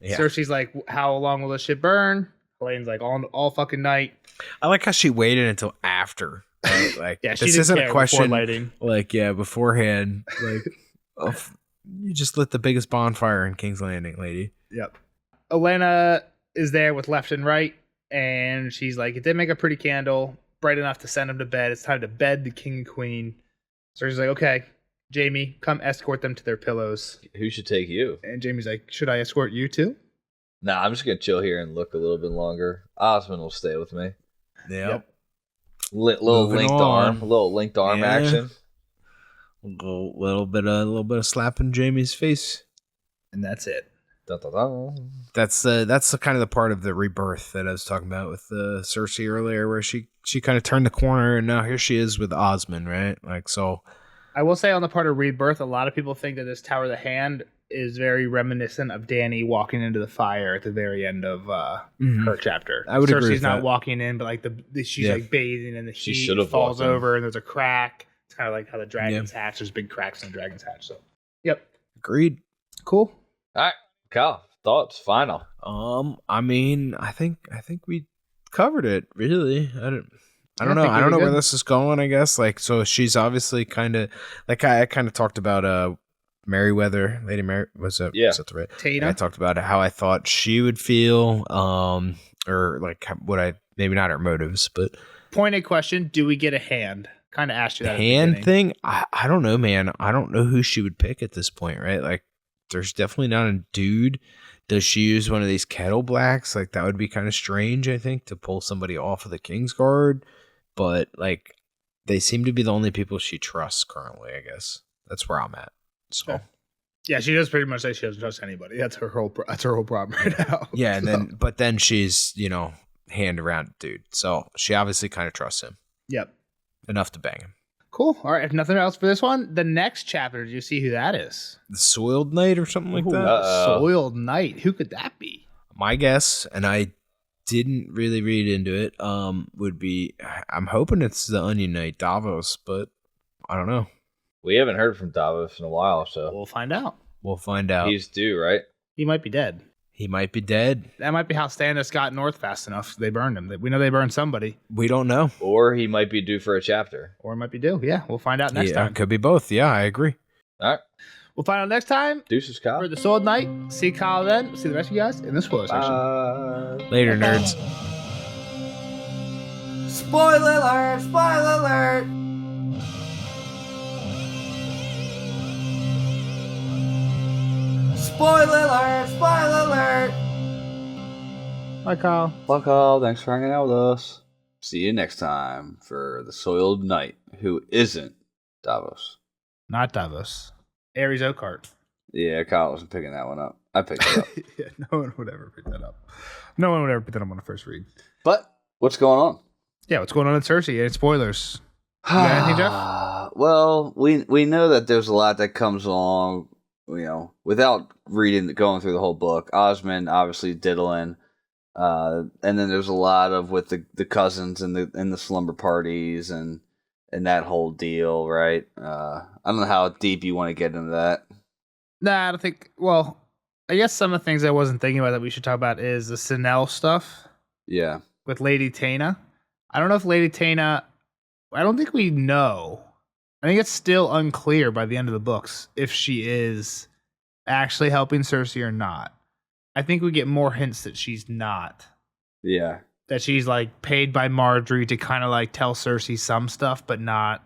Yeah. Cersei's like, "How long will this shit burn?" Helene's like, all fucking night. I like how she waited until after. Right? Like, Yeah, she this didn't isn't care a question. before lighting. Like, yeah, beforehand. Like, you just lit the biggest bonfire in King's Landing, lady. Yep. Olenna is there with left and right, and she's like, "It did make a pretty candle, bright enough to send him to bed. It's time to bed the king and queen." So she's like, "Okay, Jamie, come escort them to their pillows." Who should take you? And Jamie's like, "Should I escort you too?" Nah, I'm just going to chill here and look a little bit longer. Osmond will stay with me. Yep. Little Moving linked on. arm. A little linked arm Yeah. action. A little bit of slapping Jamie's face. And that's it. Dun, dun, dun. That's the kind of the part of the rebirth that I was talking about with Cersei earlier, where she kind of turned the corner and now here she is with Osmond, right? Like, so. I will say on the part of rebirth, a lot of people think that this Tower of the Hand is very reminiscent of Dany walking into the fire at the very end of her chapter. I would Cersei's agree with not that. walking in, but like she's Yeah. like bathing and the She heat should've falls walked in. over and there's a crack. It's kind of like how the dragons hatch. There's big cracks in the dragon's hatch. So, yep, Agreed. cool. All right, Kyle, thoughts, final. I mean, I think we covered it, really. I don't I know. think I we don't know did where good. this is going, I guess. Like, so she's obviously kind of like I kind of talked about Merriweather, Lady Mary, was that the right? Tana. I talked about how I thought she would feel, or like what I maybe not her motives, but Pointed question: do we get a hand? Kind of asked you the that. at the hand beginning. thing. I don't know, man. I don't know who she would pick at this point, right? Like, there's definitely not a dude. Does she use one of these kettle blacks? Like, that would be kind of strange, I think, to pull somebody off of the Kingsguard. But like, they seem to be the only people she trusts currently. I guess that's where I'm at. So. Okay. Yeah, she does pretty much say she doesn't trust anybody. That's her whole problem right now. Yeah, and So, but then she's, hand around dude. So she obviously kind of trusts him yep. enough to bang him. Cool. All right. If nothing else for this one, the next chapter, do you see who that is? The Soiled Knight or something like Ooh, that. the Soiled Knight. Who could that be? My guess, and I didn't really read into it, would be, I'm hoping it's the Onion Knight Davos, but I don't know. We haven't heard from Davos in a while, so We'll find out. We'll find out. he's due, right? He might be dead. He might be dead. That might be how Stannis got north fast enough. They burned him. We know they burned somebody. We don't know. Or he might be due for a chapter. Or it might be due. Yeah, we'll find out next Yeah, time. could be both. Yeah, I agree. All right. We'll find out next time Deuces, Kyle. for the Soiled Knight. See Kyle then. See the rest of you guys in the spoiler section. Bye. Later, nerds. Spoiler alert! Spoiler alert! Spoiler alert! Spoiler alert! Bye, Kyle. Well, Kyle, thanks for hanging out with us. See you next time for the Soiled Knight, who isn't Davos. Not Davos. Ares Oakheart. Yeah, Kyle wasn't picking that one up. I picked it up. Yeah, no one would ever pick that up. No one would ever pick that up on the first read. But what's going on? Yeah, what's going on in Cersei? And spoilers. You got anything, Jeff? Well, we know that there's a lot that comes along, without going through the whole book. Osmond obviously diddling, and then there's a lot of with the cousins and the slumber parties and that whole deal, right? I don't know how deep you want to get into that. Nah, I don't think. Well, I guess some of the things I wasn't thinking about that we should talk about is the Sinel stuff Yeah, with Lady Tana. I don't know if Lady Tana. I don't think we know. I think it's still unclear by the end of the books if she is actually helping Cersei or not. I think we get more hints that she's not. Yeah. That she's like paid by Marjorie to kind of like tell Cersei some stuff, but not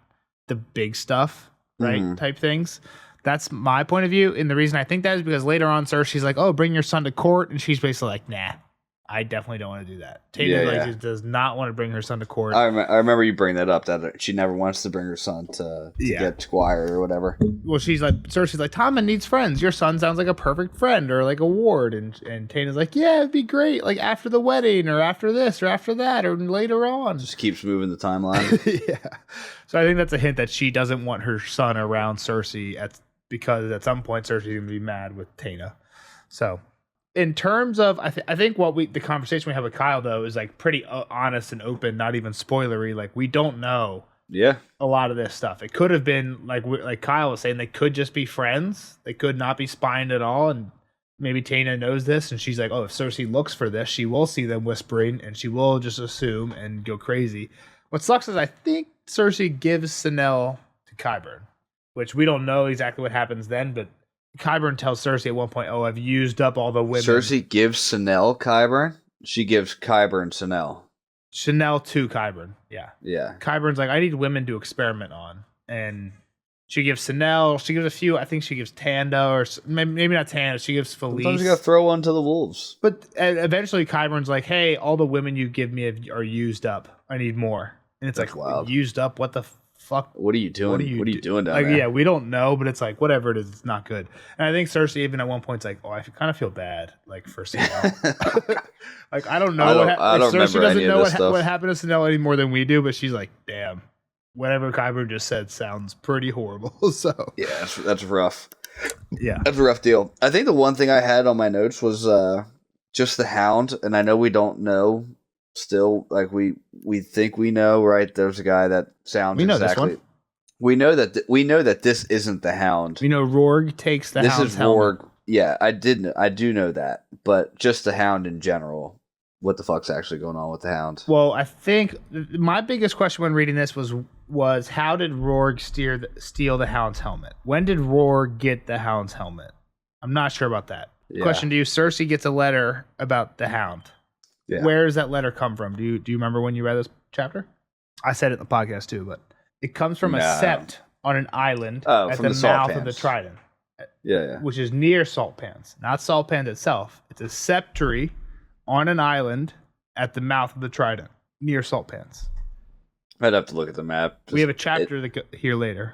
the big stuff, right? Mhm. Type things. That's my point of view. And the reason I think that is because later on, Cersei's like, oh, bring your son to court. And she's basically like, nah, I definitely don't want to do that. Tatum does not want to bring her son to court. I remember you bring that up, that she never wants to bring her son to get Squire or whatever. Well, Cersei's like, Tommen needs friends. Your son sounds like a perfect friend or like a ward. And Tatum's like, yeah, it'd be great. Like after the wedding or after this or after that or later on. Just keeps moving the timeline. Yeah. So I think that's a hint that she doesn't want her son around Cersei because at some point Cersei's going to be mad with Taena. So in terms of, I think the conversation we have with Kyle though is like pretty honest and open, not even spoilery. Like we don't know a lot of this stuff. It could have been like Kyle was saying, they could just be friends. They could not be spying at all. And maybe Taena knows this and she's like, oh, if Cersei looks for this, she will see them whispering and she will just assume and go crazy. What sucks is I think Cersei gives Sanel to Qyburn, which we don't know exactly what happens then, but Qyburn tells Cersei at one point, oh, I've used up all the women. Cersei gives Sanel Qyburn? She gives Qyburn Sanel. Chanel to Qyburn, yeah. Yeah. Qyburn's like, I need women to experiment on. And she gives Sanel, she gives a few, I think she gives Tanda, or maybe not Tanda, she gives Felice. Sometimes you gotta throw one to the wolves. But eventually Qyburn's like, hey, all the women you give me are used up. I need more. And it's That's like, wild. Used up? What the fuck? What are you doing? What are you doing down like, there? Yeah, we don't know, but it's like, whatever it is, it's not good. And I think Cersei even at one point is like, oh, I kind of feel bad, like, for Sanel. Like, I don't know. I don't Cersei remember doesn't any of know this stuff. what happened to Sanel any more than we do, but she's like, damn, whatever Qyburn just said sounds pretty horrible. So Yeah, that's rough. yeah, That's a rough deal. I think the one thing I had on my notes was just the Hound, and I know we don't know still. Like we think we know, right? There's a guy that sounds we know exactly. this one. We know that this isn't the Hound. We know Roarg takes the This Hound's is helmet. Roarg. Yeah, I do know that, but just the Hound in general. What the fuck's actually going on with the Hound? Well, I think my biggest question when reading this was how did Roarg steal the Hound's helmet? When did Roarg get the Hound's helmet? I'm not sure about that. Yeah. Question to you: Cersei gets a letter about the Hound. Yeah. Where does that letter come from? Do you remember when you read this chapter? I said it in the podcast too, but it comes from a sept on an island at from the the Salt mouth Pans. of the Trident, Yeah. which is near Salt Pans, not Salt Pans itself. It's a septry on an island at the mouth of the Trident, near Salt Pans. I'd have to look at the map. We have a chapter here later.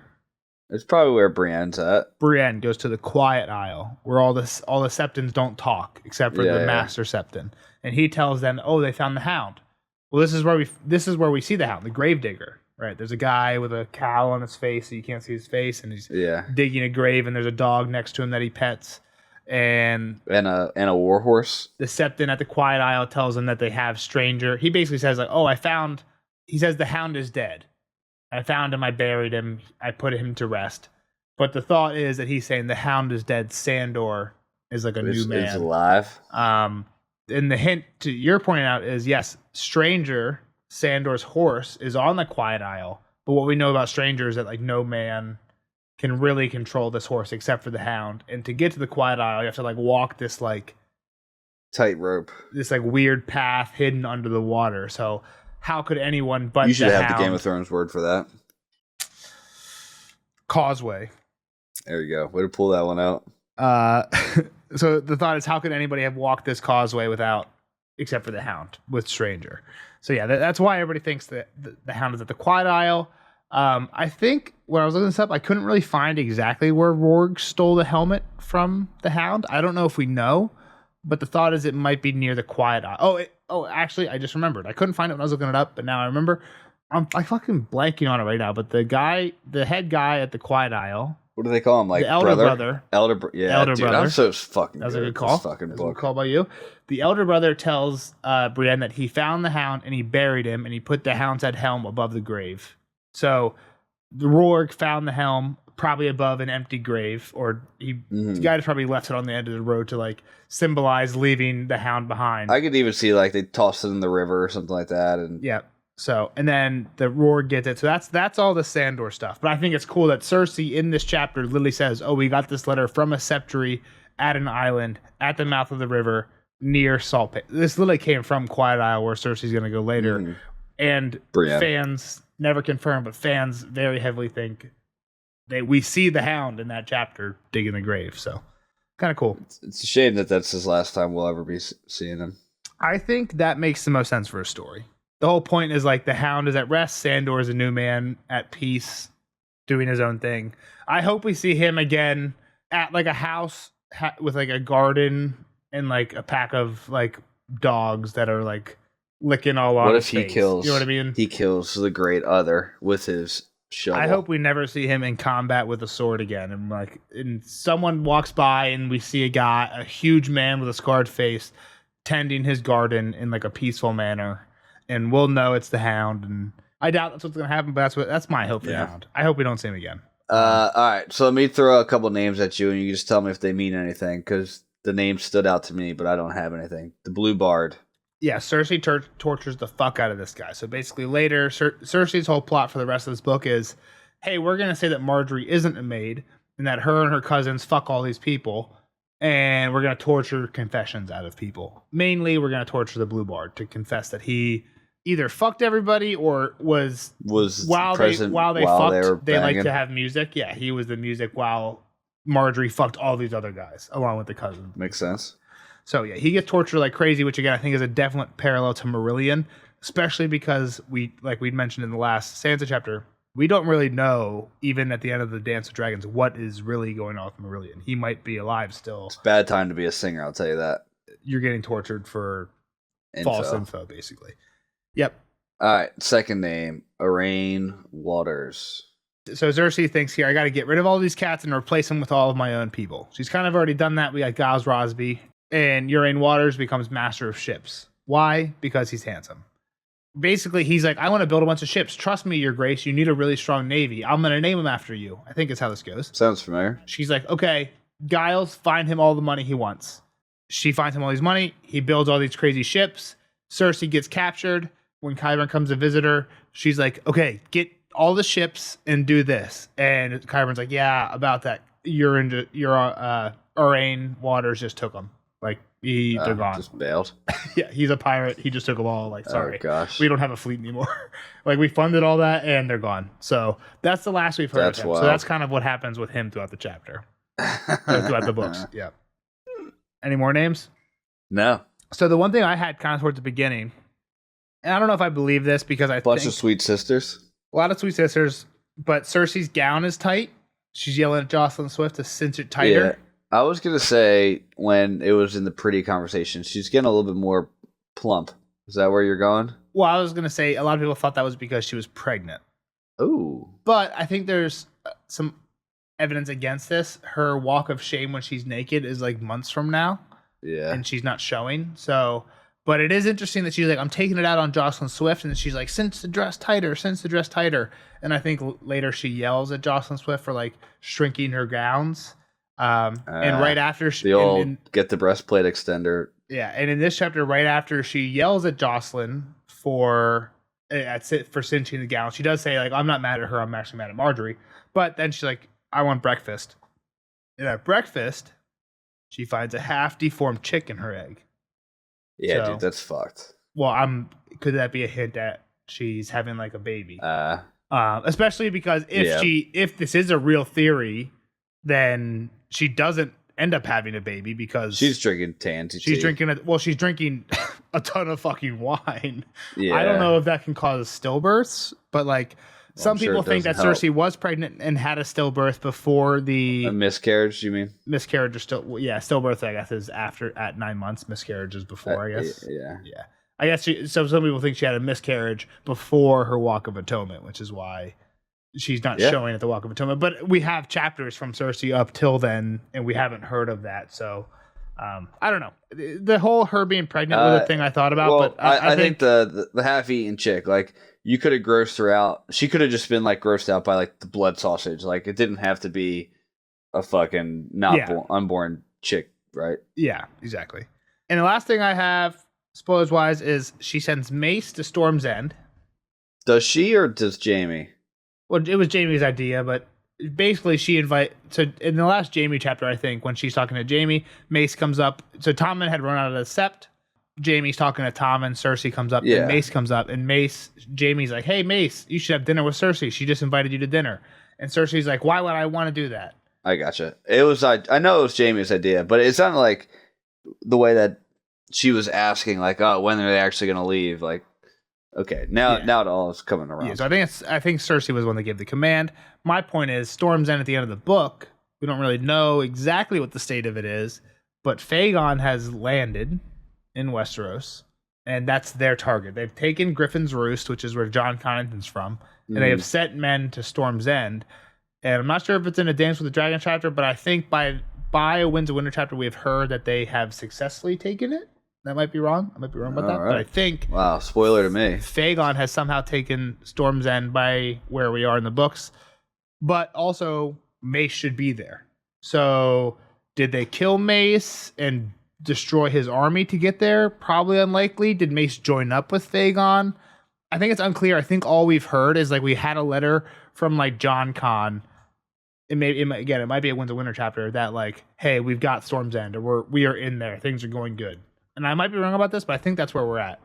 It's probably where Brienne's at. Brienne goes to the Quiet Isle, where all the Septons don't talk except for the Master Septon, and he tells them, "Oh, they found the Hound." Well, this is where we see the Hound, the Gravedigger. Right? There's a guy with a cowl on his face, so you can't see his face, and he's digging a grave, and there's a dog next to him that he pets, and a warhorse. The Septon at the Quiet Isle tells him that they have Stranger. He basically says like, "Oh, he says the Hound is dead. I found him. I buried him. I put him to rest." But the thought is that he's saying the Hound is dead. Sandor is like a new man. Is alive. And the hint to your pointing out is yes, Stranger, Sandor's horse, is on the Quiet Isle. But what we know about Stranger is that like no man can really control this horse except for the Hound. And to get to the Quiet Isle, you have to like walk this like tightrope, this like weird path hidden under the water. So how could anyone but you should the have Hound? the Game of Thrones word for that. Causeway. There you go. Way to pull that one out. So the thought is, how could anybody have walked this causeway except for the Hound with Stranger? So yeah, that's why everybody thinks that the Hound is at the Quiet Isle. I think when I was looking this up, I couldn't really find exactly where Roarg stole the helmet from the Hound. I don't know if we know, but the thought is it might be near the Quiet Isle. Actually, I just remembered. I couldn't find it when I was looking it up, but now I remember. I'm fucking blanking on it right now. But the head guy at the Quiet Isle. What do they call him? Like the elder brother. Elder brother. I'm so fucking. That was a good at call. this fucking That was a book. good call by you. The elder brother tells Brienne that he found the Hound and he buried him and he put the Hound's head helm above the grave. So the Roarg found the helm probably above an empty grave, or the guy probably left it on the end of the road to like symbolize leaving the Hound behind. I could even see like they tossed it in the river or something like that, and yeah. So, and then the Roarg gets it. So that's all the Sandor stuff. But I think it's cool that Cersei in this chapter literally says, "Oh, we got this letter from a septary at an island at the mouth of the river near Salt Pit. This literally came from Quiet Isle, where Cersei's going to go later. And Brienne. fans never confirmed, but fans very heavily think we see the Hound in that chapter digging the grave. So kind of cool. It's a shame that that's his last time we'll ever be seeing him. I think that makes the most sense for a story. The whole point is like the Hound is at rest. Sandor is a new man at peace, doing his own thing. I hope we see him again at like a house with like a garden and like a pack of like dogs that are like licking all on his face. What if he kills? You know what I mean? He kills the Great Other with his shovel. I hope we never see him in combat with a sword again. And someone walks by and we see a huge man with a scarred face, tending his garden in like a peaceful manner, and we'll know it's the Hound. And I doubt that's what's going to happen, but that's my hope for the Hound. I hope we don't see him again. All right, so let me throw a couple names at you, and you can just tell me if they mean anything, because the names stood out to me, but I don't have anything. The Blue Bard. Yeah, Cersei tortures the fuck out of this guy. So basically later, Cersei's whole plot for the rest of this book is, hey, we're going to say that Marjorie isn't a maid, and that her and her cousins fuck all these people, and we're going to torture confessions out of people. Mainly, we're going to torture the Blue Bard to confess that he either fucked everybody or was while they fucked, they like to have music. Yeah, he was the music while Marjorie fucked all these other guys along with the cousin. Makes sense. So yeah, he gets tortured like crazy, which again I think is a definite parallel to Marillion, especially because we'd mentioned in the last Sansa chapter, we don't really know, even at the end of the Dance of Dragons, what is really going on with Marillion. He might be alive still. It's a bad time to be a singer, I'll tell you that. You're getting tortured for false info, basically. Yep. All right, second name, Araine Waters. So Cersei thinks here, I got to get rid of all these cats and replace them with all of my own people. She's kind of already done that. We got Giles Rosby, and Uraine Waters becomes master of ships. Why? Because he's handsome. Basically, he's like, I want to build a bunch of ships. Trust me, Your Grace. You need a really strong navy. I'm going to name them after you. I think is how this goes. Sounds familiar. She's like, okay, Giles, find him all the money he wants. She finds him all his money. He builds all these crazy ships. Cersei gets captured. When Qyburn comes to visit her, she's like, okay, get all the ships and do this. And Qyburn's like, yeah, about that. Uraine Waters just took them. Like, they're gone. Just bailed. Yeah, he's a pirate. He just took them all. Like, sorry. Oh, gosh. We don't have a fleet anymore. Like, we funded all that and they're gone. So that's the last we've heard of him. Wild. So that's kind of what happens with him throughout the chapter. Or throughout the books. Yeah. Any more names? No. So the one thing I had kind of towards the beginning, and I don't know if I believe this because I Bunch think of sweet sisters. a lot of sweet sisters, but Cersei's gown is tight. She's yelling at Jocelyn Swift to cinch it tighter. Yeah. I was going to say, when it was in the pretty conversation, she's getting a little bit more plump. Is that where you're going? Well, I was going to say a lot of people thought that was because she was pregnant. Ooh. But I think there's some evidence against this. Her walk of shame when she's naked is like months from now. Yeah. And she's not showing. So, but it is interesting that she's like, I'm taking it out on Jocelyn Swift. And she's like, cinch the dress tighter, cinch the dress tighter. And I think later she yells at Jocelyn Swift for like shrinking her gowns. And right after get the breastplate extender. Yeah, and in this chapter, right after she yells at Jocelyn for cinching the gown, she does say like, "I'm not mad at her. I'm actually mad at Marjorie." But then she's like, "I want breakfast." And at breakfast, she finds a half deformed chick in her egg. Yeah, dude, that's fucked. Well, could that be a hint that she's having like a baby? Especially because if this is a real theory, then she doesn't end up having a baby because she's drinking Tansy. She's drinking a ton of fucking wine. Yeah. I don't know if that can cause stillbirths, but like some people think that Cersei was pregnant and had a stillbirth before the a miscarriage. You mean miscarriage? Or stillbirth. I guess is after at 9 months. Miscarriage is before. I guess. Yeah. I guess so. Some people think she had a miscarriage before her Walk of Atonement, which is why she's not showing at the Walk of Atonement. But we have chapters from Cersei up till then, and we haven't heard of that. So I don't know. The whole her being pregnant was a thing I thought about. Well, but I think the half-eaten chick, like you could have grossed her out. She could have just been like grossed out by like the blood sausage. Like it didn't have to be a fucking unborn chick, right? Yeah, exactly. And the last thing I have, spoilers wise, is she sends Mace to Storm's End. Does she or does Jaime? Well, it was Jaime's idea, but basically she so in the last Jaime chapter, I think, when she's talking to Jaime, Mace comes up. So Tommen had run out of the sept. Jaime's talking to Tommen. Cersei comes up. And Mace comes up. And Jaime's like, hey, Mace, you should have dinner with Cersei. She just invited you to dinner. And Cersei's like, why would I want to do that? I gotcha. It was I know it was Jaime's idea, but it sounded like the way that she was asking, like, oh, when are they actually going to leave? Like, okay, now it all is coming around. Yeah, so I think Cersei was the one that gave the command. My point is, Storm's End at the end of the book, we don't really know exactly what the state of it is, but Phaegon has landed in Westeros, and that's their target. They've taken Griffin's Roost, which is where Jon Connington's from, and they have sent men to Storm's End. And I'm not sure if it's in a Dance with the Dragon chapter, but I think by a Winds of Winter chapter, we have heard that they have successfully taken it. That might be wrong. I might be wrong about that. Right. But I think... Wow, spoiler to me. Phaegon has somehow taken Storm's End by where we are in the books. But also, Mace should be there. So, did they kill Mace and destroy his army to get there? Probably unlikely. Did Mace join up with Phaegon? I think it's unclear. I think all we've heard is, like, we had a letter from, like, Jon Con. It might be a Winds of Winter chapter that, like, hey, we've got Storm's End, or we are in there. Things are going good. And I might be wrong about this, but I think that's where we're at.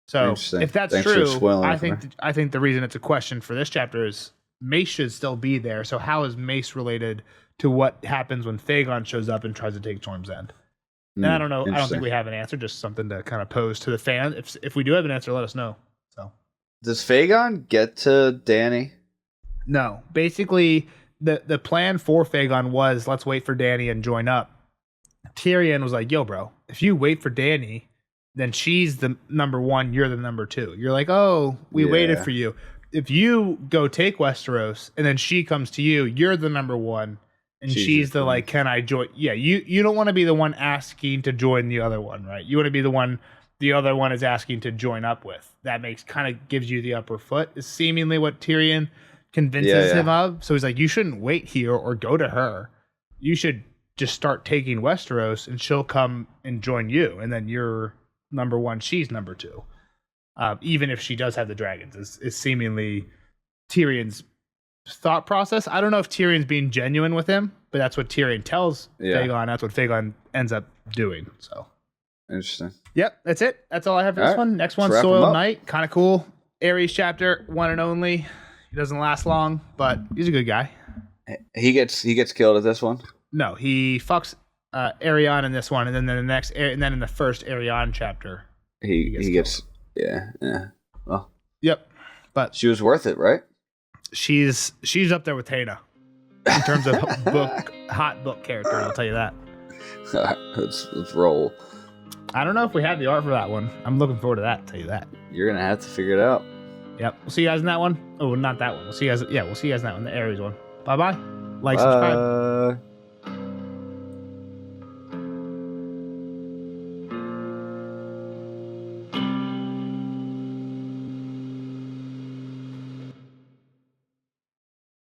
So if that's true, I think the reason it's a question for this chapter is Mace should still be there. So how is Mace related to what happens when Phaegon shows up and tries to take Storm's End? And I don't know. I don't think we have an answer. Just something to kind of pose to the fan. If we do have an answer, let us know. So does Phaegon get to Dany? No. Basically, the plan for Phaegon was let's wait for Dany and join up. Tyrion was like, yo, bro, if you wait for Dany, then she's the number one, you're the number two. You're like, oh, we waited for you. If you go take Westeros and then she comes to you, you're the number one. And she's the like, can I join? Yeah, you don't want to be the one asking to join the other one, right? You want to be the one the other one is asking to join up with. That gives you the upper foot, is seemingly what Tyrion convinces him of. So he's like, you shouldn't wait here or go to her. You should just start taking Westeros and she'll come and join you. And then you're number one, she's number two. Even if she does have the dragons, is seemingly Tyrion's thought process. I don't know if Tyrion's being genuine with him, but that's what Tyrion tells Phaegon. That's what Phaegon ends up doing. So interesting. Yep, that's it. That's all I have for this one. Next one, Soiled Knight. Kind of cool. Ares chapter, one and only. He doesn't last long, but he's a good guy. He gets killed at this one. No, he fucks Arion in this one, and then in the first Arion chapter, he gets Well, yep. But she was worth it, right? She's up there with Tana in terms of hot book character. I'll tell you that. All right, let's roll. I don't know if we have the art for that one. I'm looking forward to that. I'll tell you that. You're gonna have to figure it out. Yep. We'll see you guys in that one. Oh, not that one. We'll see you guys in that one. The Ares one. Bye bye. Like, subscribe.